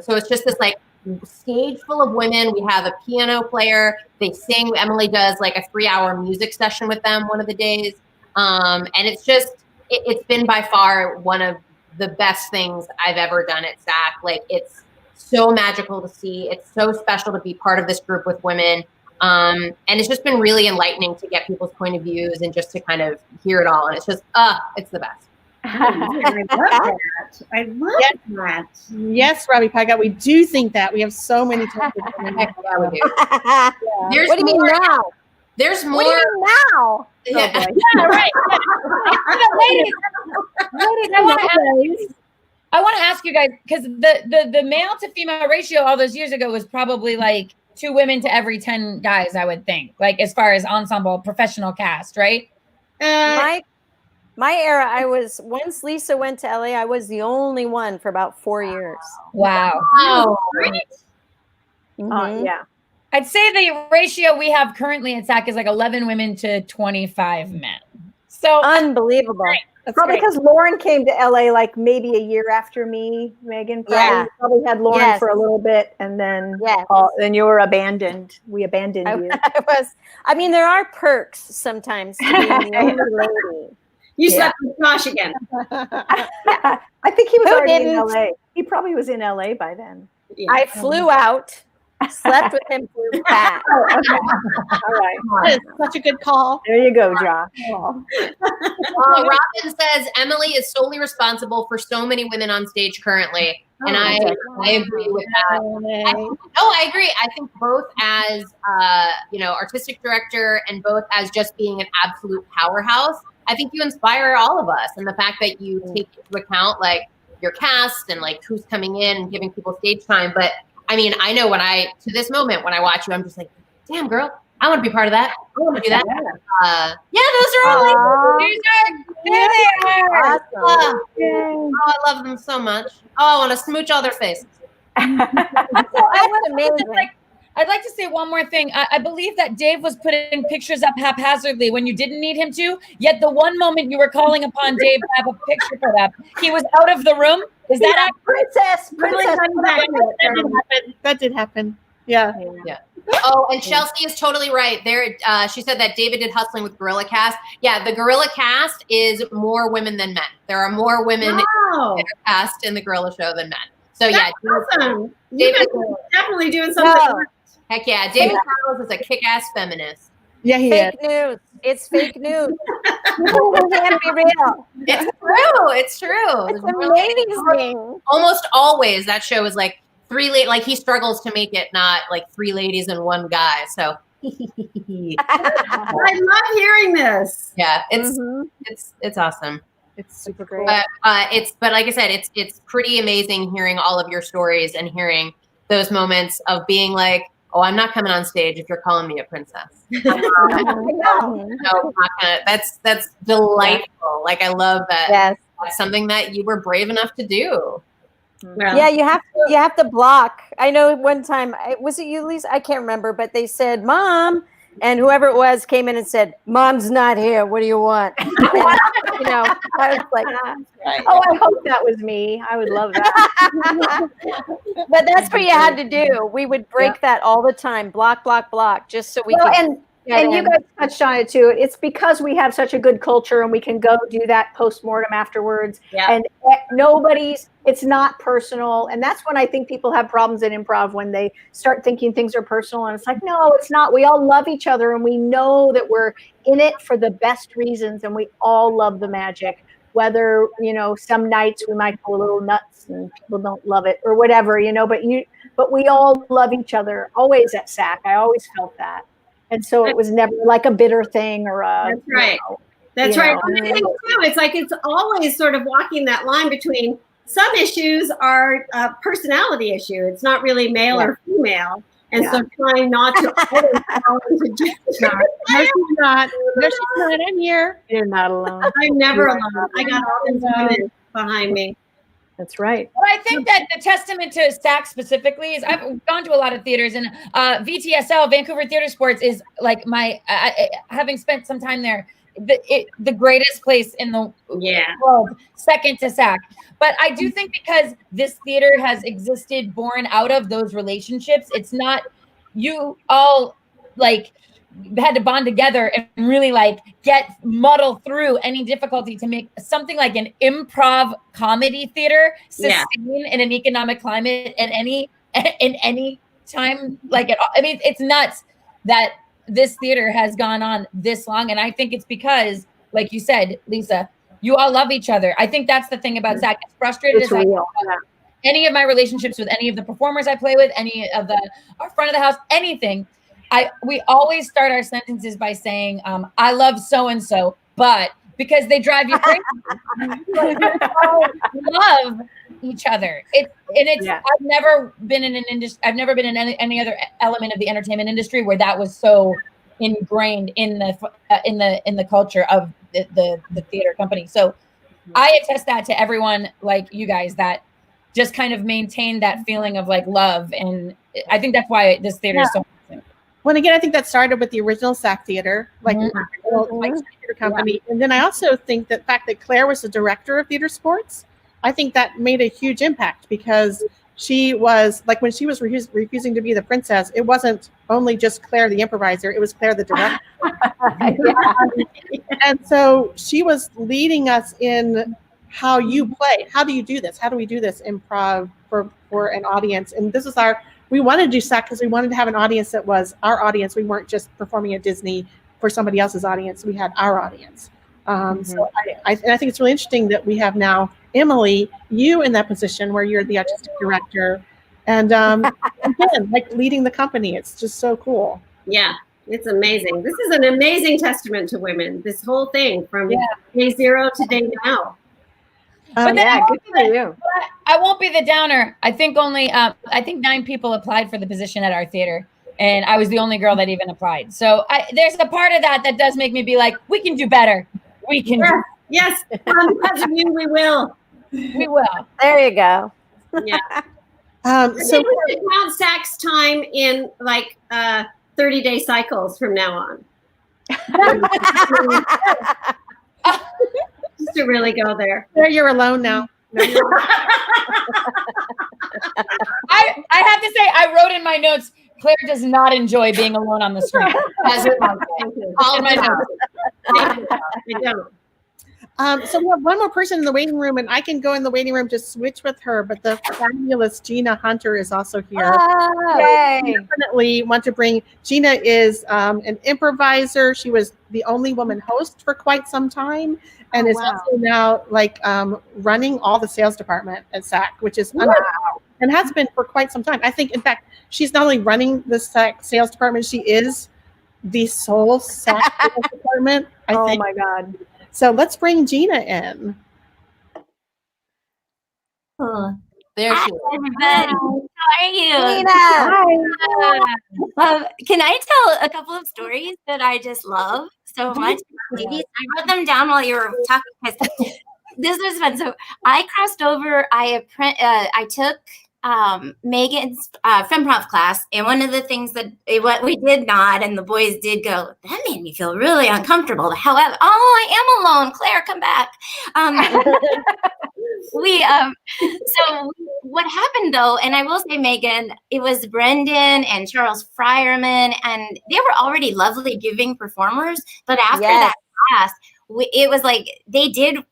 So it's just this like stage full of women. We have a piano player. They sing. Emily does like a 3-hour music session with them one of the days. And it's just, it's been by far one of the best things I've ever done at SAK. Like, it's so magical to see. It's so special to be part of this group with women. And it's just been really enlightening to get people's point of views and just to kind of hear it all. And it's just, it's the best. I love that. Yes, Robbie Paga, we do think that. We have so many talented women. Yeah, we do. What do you mean now? There's more. What do you mean now? Yeah. Yeah, right. Ladies, I want to ask you guys, because the male to female ratio all those years ago was probably like 2 women to every 10 guys, I would think, like as far as ensemble professional cast, right? My era, once Lisa went to LA, I was the only one for about 4 years. Wow. Yeah. I'd say the ratio we have currently at SAK is like 11 women to 25 men. So unbelievable. That's Probably great. because Lauren came to LA like maybe a year after me, Megan. Probably had Lauren for a little bit, and then then you were abandoned. We abandoned you. There are perks sometimes to being the only lady. You slept with Josh again. I think he was Who already in didn't? LA. He probably was in LA by then. Yeah. I flew out, slept with him, flew back. Oh, okay. All right. That is such a good call. There you go, Josh. Robin says Emily is solely responsible for so many women on stage currently. And I agree with that. I agree. I think both as, artistic director and both as just being an absolute powerhouse, I think you inspire all of us. And the fact that you take into account like your cast and like who's coming in and giving people stage time. But I mean, I know to this moment, when I watch you, I'm just like, damn girl, I want to be part of that. I want to do that. Those are all Awesome. I love them so much. Oh, I want to smooch all their faces. That's amazing. I'd like to say one more thing. I believe that Dave was putting pictures up haphazardly when you didn't need him to, yet the one moment you were calling upon Dave to have a picture put up, he was out of the room. Is that Princess? That did happen. Yeah. Oh, and Chelsea is totally right. She said that David did Hustling with Gorilla Cast. Yeah, the Gorilla Cast is more women than men. There are more women in the cast in the Gorilla Show than men. So That's awesome. David, You're definitely doing something. heck yeah, David Carlos is a kick-ass feminist. Yeah, he Fake is. news. It's fake news. It can't be real. It's true. It's amazing. Almost always that show is like 3 ladies. Like he struggles to make it not like 3 ladies and 1 guy. So I love hearing this. yeah, it's awesome. It's super great. But like I said, it's pretty amazing hearing all of your stories and hearing those moments of being like, oh, I'm not coming on stage if you're calling me a princess. No, I'm not gonna. That's delightful. Like I love that. Yes. That's something that you were brave enough to do. Yeah, you have to block. I know one time, was it you, Lisa? I can't remember, but they said, "Mom," and whoever it was came in and said, "Mom's not here. What do you want?" You know, I was like, oh, I hope that was me. I would love that. But that's what you had to do. We would break that all the time, block, just so we Well, could. and you guys touched on it too. It's because we have such a good culture and we can go do that post-mortem afterwards. Yeah. And it's not personal. And that's when I think people have problems in improv, when they start thinking things are personal. And it's like, no, it's not. We all love each other and we know that we're in it for the best reasons. And we all love the magic, whether, you know, some nights we might go a little nuts and people don't love it or whatever, you know, but we all love each other always at SAK. I always felt that. And so it was never like a bitter thing or a. That's right. That's right. I think too, it's like it's always sort of walking that line between some issues are a personality issue. It's not really male or female. And so trying not to fall into gender. No, she's not. No, she's not. I'm here. You're not alone. I'm never alone. I got all these women behind me. That's right. But I think that the testament to SAK specifically is I've gone to a lot of theaters, and VTSL, Vancouver Theater Sports, is like my having spent some time there, the greatest place in the world, second to SAK. But I do think because this theater has existed born out of those relationships, it's not you all like had to bond together and really like muddle through any difficulty to make something like an improv comedy theater sustain in an economic climate in any time like it. I mean, it's nuts that this theater has gone on this long, and I think it's because, like you said, Lisa, you all love each other. I think that's the thing about SAK. As frustrated as I am, any of my relationships with any of the performers I play with, any of our front of the house, anything. We always start our sentences by saying, I love so-and-so, but because they drive you crazy. Love each other. I've never been in an industry. I've never been in any other element of the entertainment industry where that was so ingrained in the culture of the theater company. So I attest that to everyone like you guys that just kind of maintain that feeling of like love. And I think that's why this theater is so amazing. Well, again, I think that started with the original SAK Theater, like theater company. And then I also think that the fact that Claire was the director of theater sports, I think that made a huge impact because she was like, when she was refusing to be the princess, it wasn't only just Claire the improviser, it was Claire the director. And so she was leading us in how you play. How do you do this? How do we do this improv for an audience? And this is we wanted to do SAK because we wanted to have an audience that was our audience. We weren't just performing at Disney for somebody else's audience. We had our audience. So I think it's really interesting that we have now Emily, you in that position where you're the artistic director, and again, like leading the company. It's just so cool. Yeah, it's amazing. This is an amazing testament to women. This whole thing from day zero to day now. But then good for you. I won't be the downer. I think only 9 people applied for the position at our theater, and I was the only girl that even applied. So there's a part of that does make me be like, we can do better. We can. Yes, because of you, we will. We will. There you go. Yeah. So we should count SAK's time in like 30-day cycles from now on. Just to really go there. Claire, you're alone now. No, I have to say, I wrote in my notes, Claire does not enjoy being alone on the screen. As all in my notes. I don't. So we have one more person in the waiting room, and I can go in the waiting room to switch with her, but the fabulous Gina Hunter is also here. Yay. We definitely want to bring, Gina is an improviser. She was the only woman host for quite some time, and is also now like running all the sales department at SAK, which is and has been for quite some time. I think, in fact, she's not only running the SAK sales department, she is the sole SAK sales department. I think. My God. So let's bring Gina in. There she is. Everybody, how are you? Nina. Can I tell a couple of stories that I just love so much? Ladies, I wrote them down while you were talking because this was fun. So I crossed over. I took Megan's FemProv class, and one of the things that what we did nod, and the boys did go, that made me feel really uncomfortable. However, I am alone. Claire, come back. So what happened though, and I will say, Megan, it was Brendan and Charles Fryerman, and they were already lovely giving performers, but after that class, it was like they did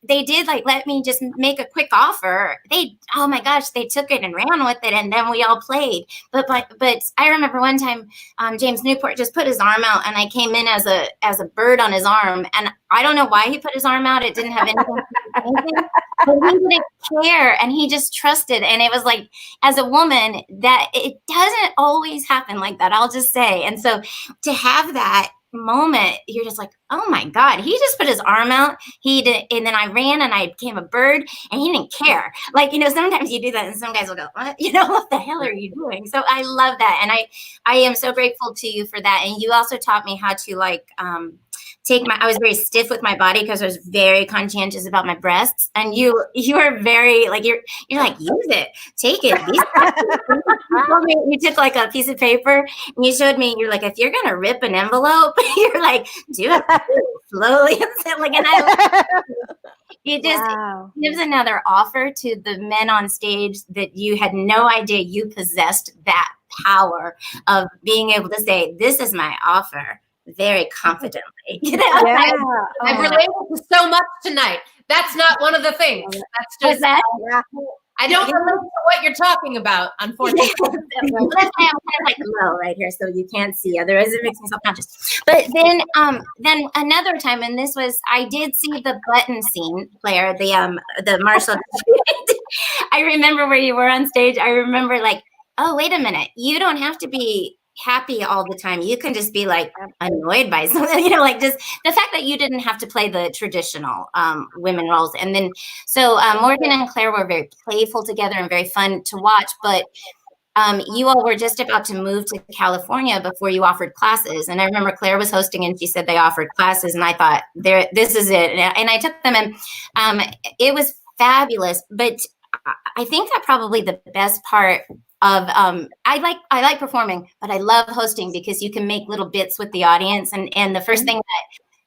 like let me just make a quick offer. Oh my gosh, they took it and ran with it, and then we all played. But I remember one time James Newport just put his arm out, and I came in as a bird on his arm, and I don't know why he put his arm out. It didn't have anything to do with anything, but he didn't care, and he just trusted. And it was like, as a woman, that it doesn't always happen like that, I'll just say. And so to have that moment, you're just like, oh my God, he just put his arm out. He did, and then I ran and I became a bird, and he didn't care. Like, sometimes you do that and some guys will go, what? What the hell are you doing? So I love that. And I am so grateful to you for that. And you also taught me how to I was very stiff with my body because I was very conscientious about my breasts. And you are very you're like, use it, take it. You took like a piece of paper and you showed me, you're like, if you're gonna rip an envelope, you're like, do it slowly. It just gives another offer to the men on stage that you had no idea you possessed that power of being able to say, this is my offer, very confidently. I've related to so much tonight. That's not one of the things. That's just that? I don't relate to what you're talking about, unfortunately. That's why I'm kind of like low right here, so you can't see. Otherwise, it makes me self-conscious. But then another time, and this was, I did see the button scene, Claire, the martial. I remember where you were on stage. I remember like, oh, wait a minute, you don't have to be happy all the time. You can just be like annoyed by something, like just the fact that you didn't have to play the traditional women roles. And then, so Morgan and Claire were very playful together and very fun to watch, but you all were just about to move to California before you offered classes. And I remember Claire was hosting and she said they offered classes, and I thought, this is it. And I took them, and it was fabulous. But I think that probably the best part of I like performing, but I love hosting because you can make little bits with the audience. And the first thing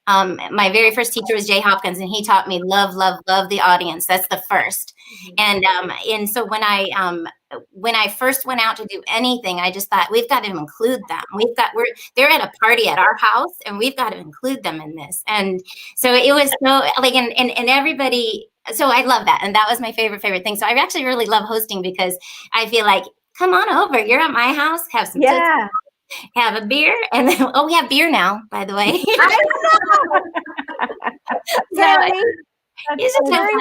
that my very first teacher was Jay Hopkins, and he taught me love the audience. That's the first. And so when I first went out to do anything, I just thought, we've got to include them. They're at a party at our house, and we've got to include them in this. And so it was so like, and everybody. So I love that. And that was my favorite thing. So I actually really love hosting because I feel like, come on over. You're at my house. Have some tootsie, have a beer. And then, we have beer now, by the way. Terry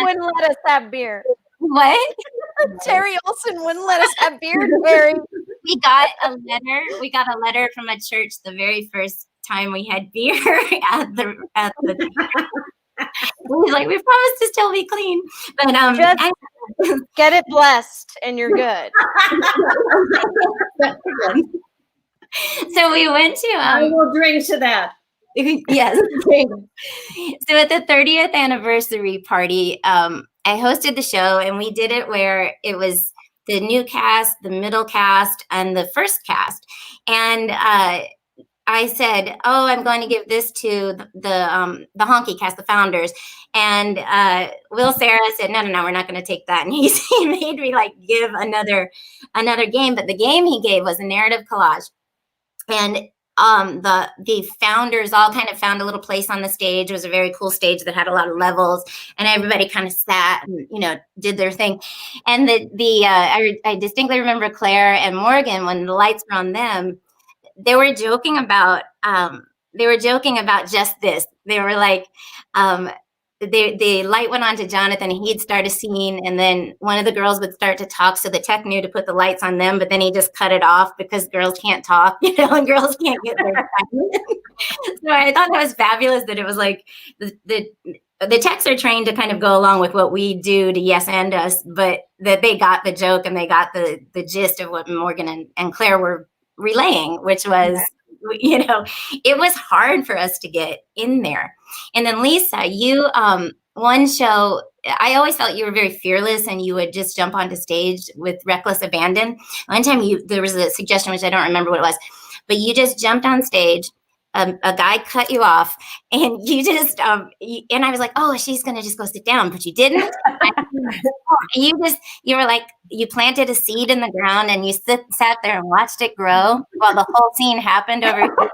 wouldn't let us have beer. What? Terry Olson wouldn't let us have beer, Terry. We got a letter from a church the very first time we had beer at the He's like, we promised to still be clean. But just get it blessed and you're good. So we went to I will drink to that. Yes. So at the 30th anniversary party, I hosted the show, and we did it where it was the new cast, the middle cast, and the first cast. And I said, I'm going to give this to the honky cast, the founders. And Will Sarah said, no, we're not going to take that. And he made me give another game. But the game he gave was a narrative collage. And the founders all kind of found a little place on the stage. It was a very cool stage that had a lot of levels, and everybody kind of sat and, did their thing. And I distinctly remember Claire and Morgan, when the lights were on them, they were joking about just this. They were like, the light went on to Jonathan, and he'd start a scene, and then one of the girls would start to talk, so the tech knew to put the lights on them, but then he just cut it off because girls can't talk, and girls can't get their time. So I thought that was fabulous that it was like the techs are trained to kind of go along with what we do to yes and us, but that they got the joke and they got the gist of what Morgan and Claire were relaying, which was, it was hard for us to get in there. And then Lisa, you, one show, I always felt you were very fearless and you would just jump onto stage with reckless abandon. One time there was a suggestion, which I don't remember what it was, but you just jumped on stage. A guy cut you off and you just, and I was like, oh, she's going to just go sit down, but you didn't. You were like, you planted a seed in the ground and you sat there and watched it grow while the whole scene happened over here.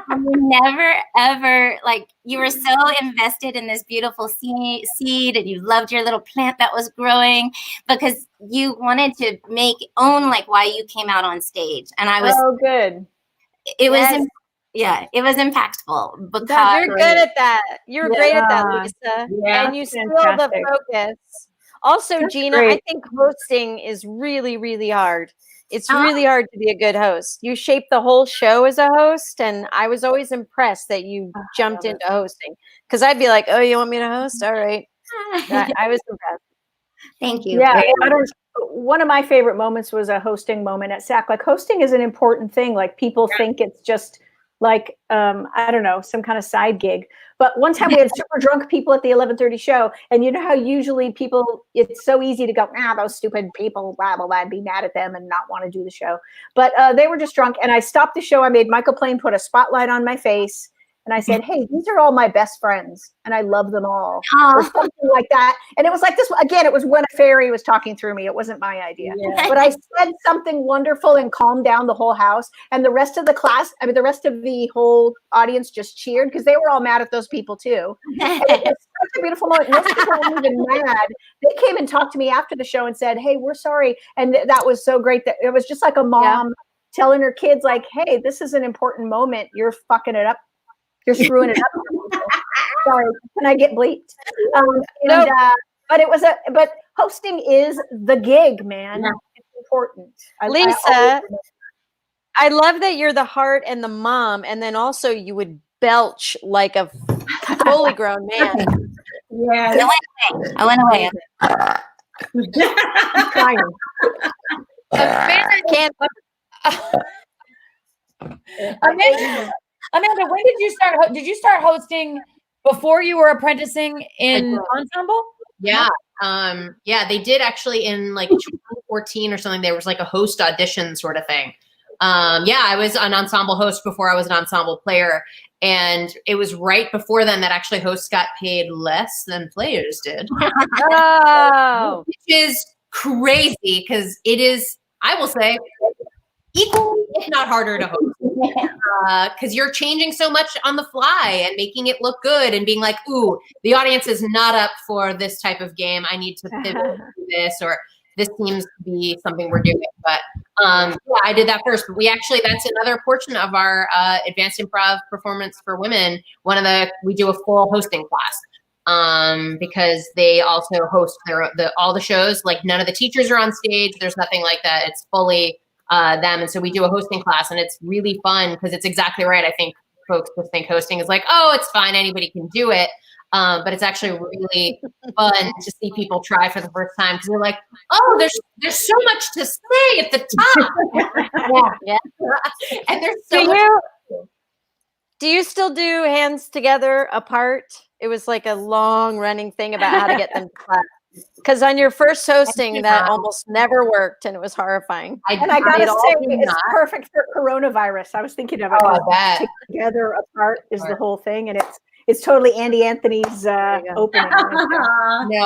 You never, ever, like, you were so invested in this beautiful seed and you loved your little plant that was growing because you wanted to own like why you came out on stage. And I was, oh, good. It was, yeah, it was impactful because you're good at that. You're great at that, Lisa. Yeah, and you steal the focus. Also, that's Gina, great. I think hosting is really, really hard. It's really hard to be a good host. You shape the whole show as a host, and I was always impressed that you jumped into hosting. Because I'd be like, oh, you want me to host? All right. I was impressed. Thank you. Yeah, one of my favorite moments was a hosting moment at SAK. Like, hosting is an important thing. Like, people think it's just like, I don't know, some kind of side gig. But one time we had super drunk people at the 11:30 show. And you know how usually people, it's so easy to go, those stupid people, blah, blah, blah, and be mad at them and not want to do the show. But they were just drunk. And I stopped the show. I made Michael Plain put a spotlight on my face. And I said, hey, these are all my best friends. And I love them all. Or something like that. And it was like this, again, it was when a fairy was talking through me. It wasn't my idea. Yeah. But I said something wonderful and calmed down the whole house. And the rest of the class, the rest of the whole audience just cheered because they were all mad at those people too. And it was such a beautiful moment. Most people weren't even mad. They came and talked to me after the show and said, hey, we're sorry. And that was so great. That it was just like a mom telling her kids like, hey, this is an important moment. You're fucking it up. You're screwing it up. Sorry, can I get bleeped? No. But hosting is the gig, man. Yeah. It's important. Lisa, I love that you're the heart and the mom, and then also you would belch like a fully grown man. Yeah, I went away. Amanda, when did you start? Did you start hosting before you were apprenticing in ensemble? Yeah. They did actually in like 2014 or something. There was like a host audition sort of thing. I was an ensemble host before I was an ensemble player. And it was right before then that actually hosts got paid less than players did. Oh. Which is crazy because it is, I will say, equally, if not harder to host. Because you're changing so much on the fly and making it look good and being like, ooh, the audience is not up for this type of game. I need to pivot to this, or this seems to be something we're doing. But I did that first. But that's another portion of our advanced improv performance for women. We do a full hosting class because they also host all the shows. Like, none of the teachers are on stage. There's nothing like that. It's fully them. And so we do a hosting class, and it's really fun because it's exactly right. I think folks just think hosting is like, oh, it's fine, anybody can do it. But it's actually really fun to see people try for the first time because they're like, oh, there's so much to say at the top. And there's so much. Do you still do hands together apart? It was like a long running thing about how to get them to clap. Because on your first hosting, that almost never worked, and it was horrifying. I gotta say, it's perfect for coronavirus. I was thinking of it. Together apart is the whole thing, and it's totally Andy Anthony's opening. Andy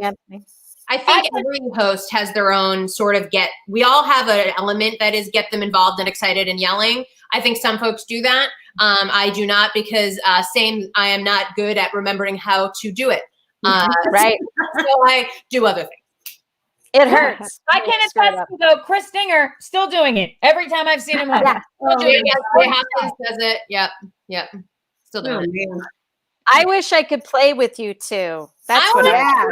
Anthony. I think every host has their own sort of we all have an element that is get them involved and excited and yelling. I think some folks do that. I do not because I am not good at remembering how to do it. Right. So I do other things. It hurts. I can attest to though, Chris Stinger still doing it every time I've seen him. Still doing it. Does it. Yep. Still doing it. I wish I could play with you too. That's what I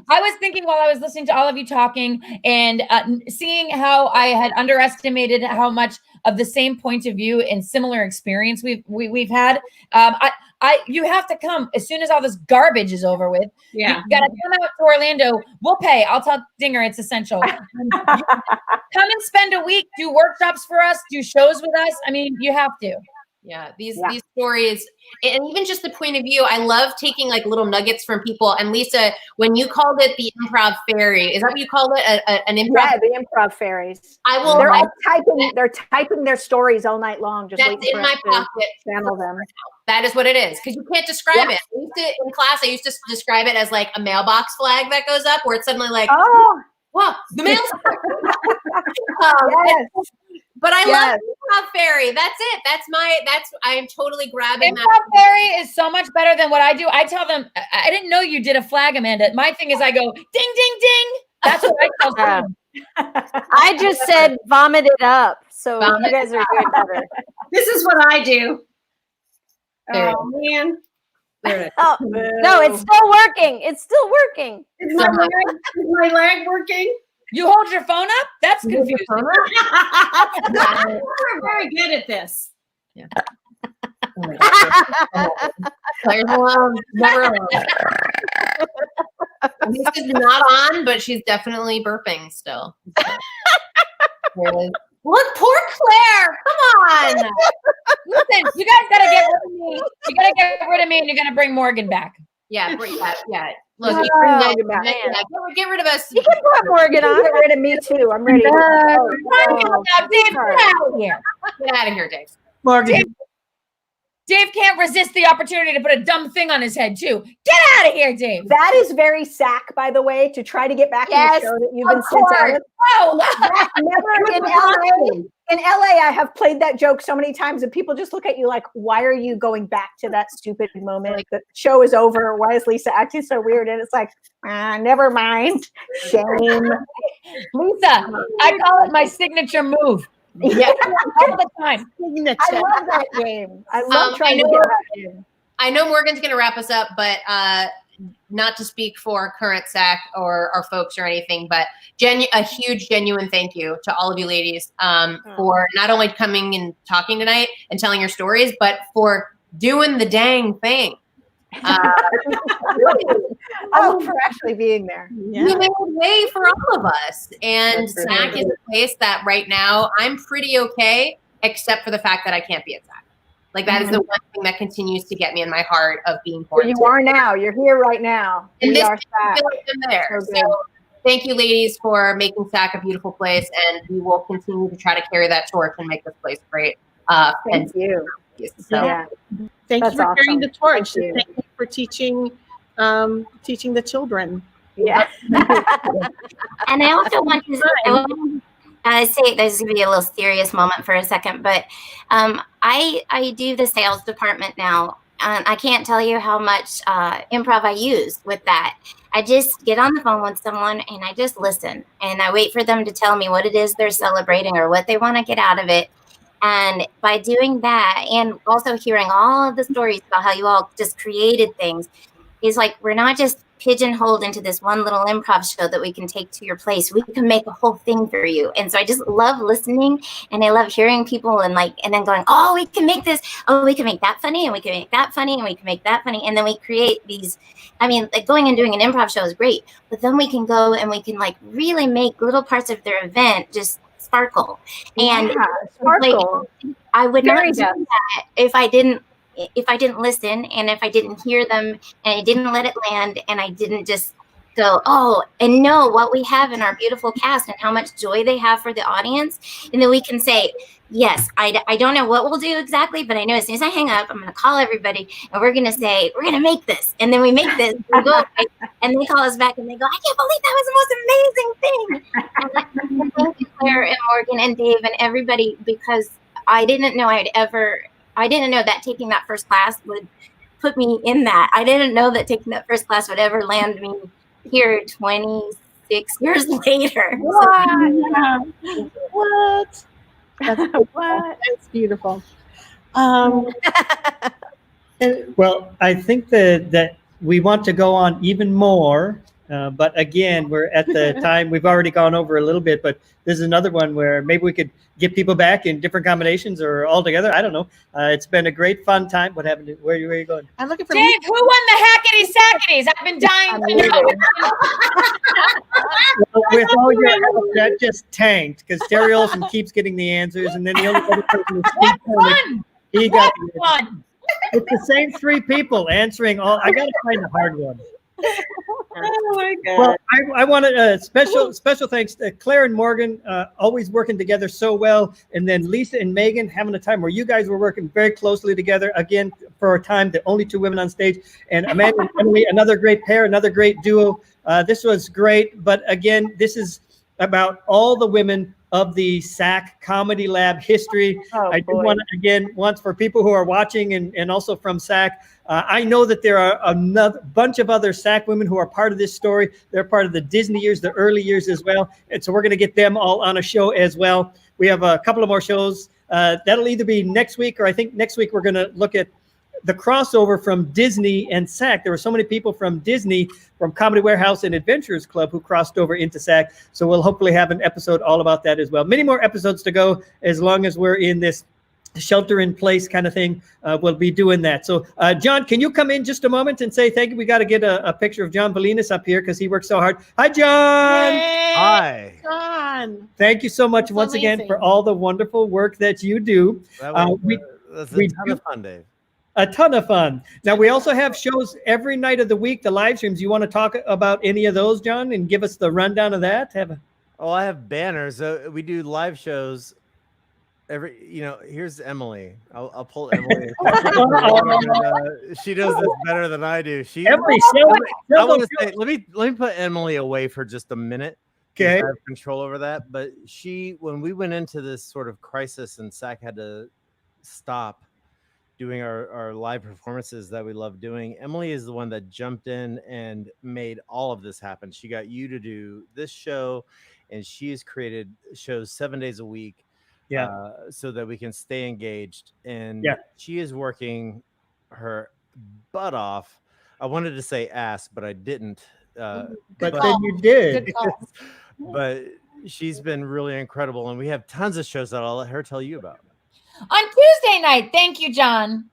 was thinking while I was listening to all of you talking and seeing how I had underestimated how much of the same point of view and similar experience we've had. You have to come as soon as all this garbage is over with. Yeah. You got to come out to Orlando. We'll pay. I'll tell Dinger it's essential. Come and spend a week, do workshops for us, do shows with us. I mean, you have to. Yeah, these stories, and even just the point of view. I love taking like little nuggets from people. And Lisa, when you called it the improv fairy, is that what you called it? An improv? Yeah, the improv fairies. I will. They're all typing. They're typing their stories all night long. Just That's waiting for in my us to pocket. channel them. That is what it is, because you can't describe it. In class, I used to describe it as like a mailbox flag that goes up, where it's suddenly like, oh, wow, the mail. yes. But I love improv fairy. That's it. I am totally grabbing that. Improv fairy is so much better than what I do. I tell them, I didn't know you did a flag, Amanda. My thing is I go, ding, ding, ding. That's what I tell them. I just said vomit it up. So you guys are doing better. This is what I do. There Oh man. Oh, no, it's still working. It's still working. Is my leg working? You hold your phone up? That's confusing. We're very good at this. Yeah. Players alone, never alone. Lisa's not on, but she's definitely burping still. Look, poor Claire. Come on. Listen, you guys gotta get rid of me. You gotta get rid of me, and you're gonna bring Morgan back. Yeah, bring that. Yeah. Look, Oh, you bring that, man. get rid of us. You can put Morgan on. Get rid of me too. I'm ready. Dave, get out of here. Get out of here, Dave. Morgan, Dave can't resist the opportunity to put a dumb thing on his head, too. Get out of here, Dave. That is very SAK, by the way, to try to get back in the show that you've been sent out of. Oh, That's never in LA. In LA, I have played that joke so many times, and people just look at you like, "Why are you going back to that stupid moment? The show is over. Why is Lisa acting so weird?" And it's like, never mind. Shame. Lisa, I call it my signature move. Yeah, all the time. I love that game. I love trying to get that game. I know Morgan's going to wrap us up, but not to speak for current SAK or our folks or anything, but a huge, genuine thank you to all of you ladies for not only coming and talking tonight and telling your stories, but for doing the dang thing. For actually being there. You made way for all of us. And SAK is a place that right now I'm pretty okay, except for the fact that I can't be at SAK. Like that is the one thing that continues to get me in my heart of being quarantined. You are now. You're here right now. And we are SAK. I feel like I'm there. So thank you, ladies, for making SAK a beautiful place, and we will continue to try to carry that torch and make this place great. Thank you. So, Thank That's you for carrying the awesome. torch. Thank you. Thank you for teaching the children. Yeah. And I also want to say this is going to be a little serious moment for a second, but I do the sales department now. And I can't tell you how much improv I use with that. I just get on the phone with someone and I just listen and I wait for them to tell me what it is they're celebrating or what they want to get out of it. And by doing that and also hearing all of the stories about how you all just created things, is like we're not just pigeonholed into this one little improv show that we can take to your place. We can make a whole thing for you. And so I just love listening and I love hearing people and then going, oh, we can make this. Oh, we can make that funny and we can make that funny and we can make that funny. And then we create these, like going and doing an improv show is great, but then we can go and we can like really make little parts of their event just sparkle. And sparkle. Like, I would not do that if I didn't listen and if I didn't hear them and I didn't let it land and I didn't just go, oh, and know what we have in our beautiful cast and how much joy they have for the audience. And then we can say, yes, I don't know what we'll do exactly, but I know as soon as I hang up, I'm going to call everybody and we're going to say, we're going to make this. And then we make this and go, and they call us back and they go, I can't believe that was the most amazing thing. And thank you, Claire and Morgan and Dave and everybody, because I didn't know that taking that first class would put me in that. I didn't know that taking that first class would ever land me here 26 years later. What? What? That's beautiful. Well, I think that we want to go on even more, but again, we're at the time. We've already gone over a little bit, but there's another one where maybe we could get people back in different combinations or all together. I don't know. It's been a great fun time. What happened? Where are you going? I'm looking for Dave, who won the hackety sackities? I've been dying to know. With all your help, that just tanked because Terry Olson keeps getting the answers, and then the only other person is Steve Koenig. He got Fun. it's the same three people answering all. I got to find the hard one. Oh my God. Well, I wanted a special thanks to Claire and Morgan, always working together so well, and then Lisa and Megan having a time where you guys were working very closely together again for a time. The only two women on stage, and Amanda and Emily, another great pair, another great duo. This was great, but again, this is about all the women of the SAK Comedy Lab history. I do want for people who are watching and also from SAK, I know that there are another bunch of other SAK women who are part of this story. They're part of the Disney years, the early years as well. And so we're going to get them all on a show as well. We have a couple of more shows. That'll either be next week, or I think next week we're going to look at the crossover from Disney and SAK. There were so many people from Disney, from Comedy Warehouse and Adventurers Club, who crossed over into SAK. So we'll hopefully have an episode all about that as well. Many more episodes to go, as long as we're in this shelter in place kind of thing. We'll be doing that. So John, can you come in just a moment and say thank you? We got to get a picture of John Bolinas up here because he works so hard. Hi, John. Yay, Hi. John. Thank you so much That's once again amazing. for all the wonderful work that you do. That was we a ton of fun, Dave. A ton of fun. Now, we also have shows every night of the week, the live streams. You want to talk about any of those, John, and give us the rundown of that? Oh, I have banners. We do live shows here's Emily. I'll pull Emily. She does this better than I do. Emily, I want to say, let me put Emily away for just a minute. Okay. I have control over that. But when we went into this sort of crisis and SAK had to stop doing our live performances that we love doing, Emily is the one that jumped in and made all of this happen. She got you to do this show, and she has created shows 7 days a week, so that we can stay engaged. And she is working her butt off. I wanted to say ass, but I didn't. But then you did. But she's been really incredible, and we have tons of shows that I'll let her tell you about. On Tuesday night, thank you, John.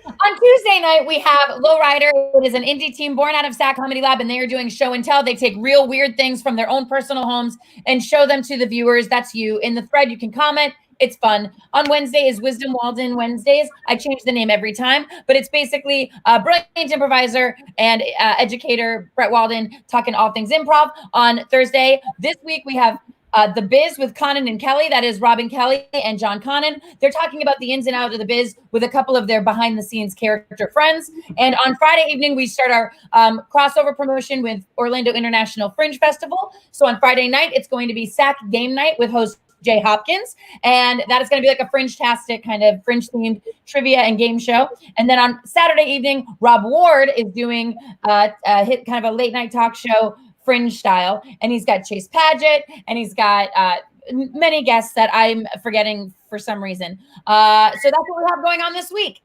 On Tuesday night, we have Lowrider. It is an indie team born out of SAK Comedy Lab, and they are doing show and tell. They take real weird things from their own personal homes and show them to the viewers. That's you. In the thread, you can comment. It's fun. On Wednesday is Wisdom Walden Wednesdays. I change the name every time, but it's basically a brilliant improviser and educator, Brett Walden, talking all things improv. On Thursday, this week, we have The Biz with Conan and Kelly. That is Robin Kelly and John Conan. They're talking about the ins and outs of the biz with a couple of their behind-the-scenes character friends. And on Friday evening, we start our crossover promotion with Orlando International Fringe Festival. So on Friday night, it's going to be SAK Game Night with host Jay Hopkins. And that is going to be like a fringe-tastic kind of fringe-themed trivia and game show. And then on Saturday evening, Rob Ward is doing a hit kind of a late-night talk show, Fringe style, and he's got Chase Padgett, and he's got many guests that I'm forgetting for some reason. So that's what we have going on this week.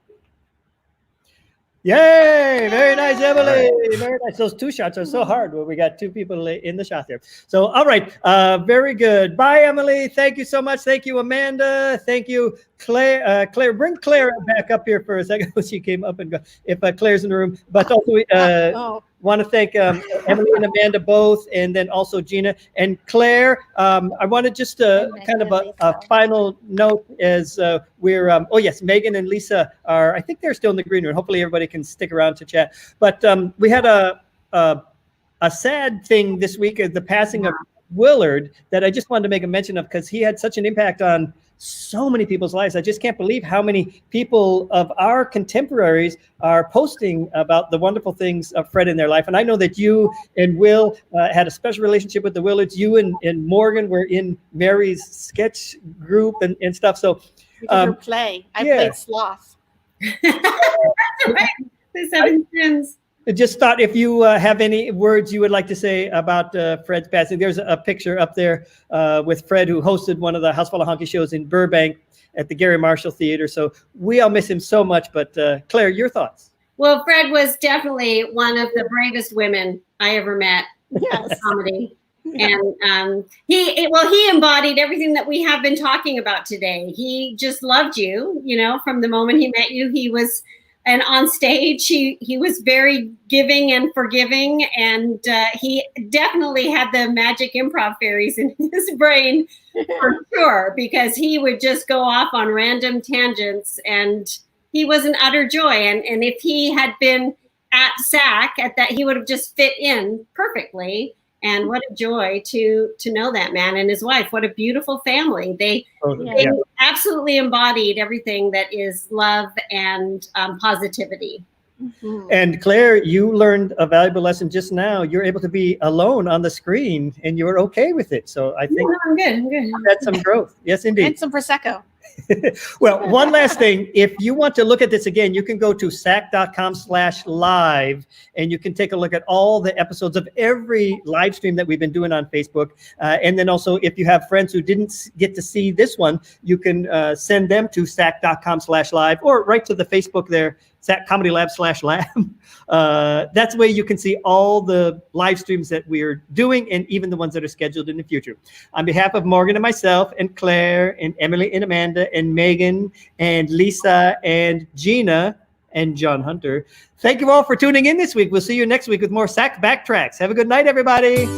Yay! Very nice, Emily. Very nice. Those two shots are so hard when we got two people in the shot there. So, all right. Very good. Bye, Emily. Thank you so much. Thank you, Amanda. Thank you, Claire. Claire, bring Claire back up here for a second. She came up and go, if Claire's in the room. But also, want to thank Emily and Amanda both, and then also Gina and Claire. I wanted just kind of a final note as we're, Megan and Lisa are, I think they're still in the green room. Hopefully everybody can stick around to chat. But we had a sad thing this week, the passing of Willard, that I just wanted to make a mention of because he had such an impact on so many people's lives. I just can't believe how many people of our contemporaries are posting about the wonderful things of Fred in their life. And I know that you and Will had a special relationship with the Willards. You and Morgan were in Mary's sketch group and stuff. So We did her play. I played Sloth. Right. The Seven Sins. I just thought if you have any words you would like to say about Fred's passing. There's a picture up there with Fred, who hosted one of the House Full of Honky shows in Burbank at the Gary Marshall Theater. So we all miss him so much. But Claire, your thoughts? Well, Fred was definitely one of the bravest women I ever met in comedy. And he embodied everything that we have been talking about today. He just loved you, from the moment he met you. He was And on stage, he was very giving and forgiving, and he definitely had the magic improv fairies in his brain for sure, because he would just go off on random tangents, and he was an utter joy. And if he had been at SAK at that, he would have just fit in perfectly. And what a joy to know that man and his wife. What a beautiful family. They absolutely embodied everything that is love and positivity. And Claire, you learned a valuable lesson just now. You're able to be alone on the screen, and you're okay with it. So I think I'm good. that's some growth. Yes, indeed. And some Prosecco. Well, one last thing. If you want to look at this again, you can go to sak.com/live, and you can take a look at all the episodes of every live stream that we've been doing on Facebook. And then also, if you have friends who didn't get to see this one, you can send them to sak.com/live or right to the Facebook there, SAK Comedy Lab /lab. That's the way you can see all the live streams that we're doing, and even the ones that are scheduled in the future. On behalf of Morgan and myself and Claire and Emily and Amanda and Megan and Lisa and Gina and John Hunter, thank you all for tuning in this week. We'll see you next week with more SAK Bak Traks. Have a good night, everybody.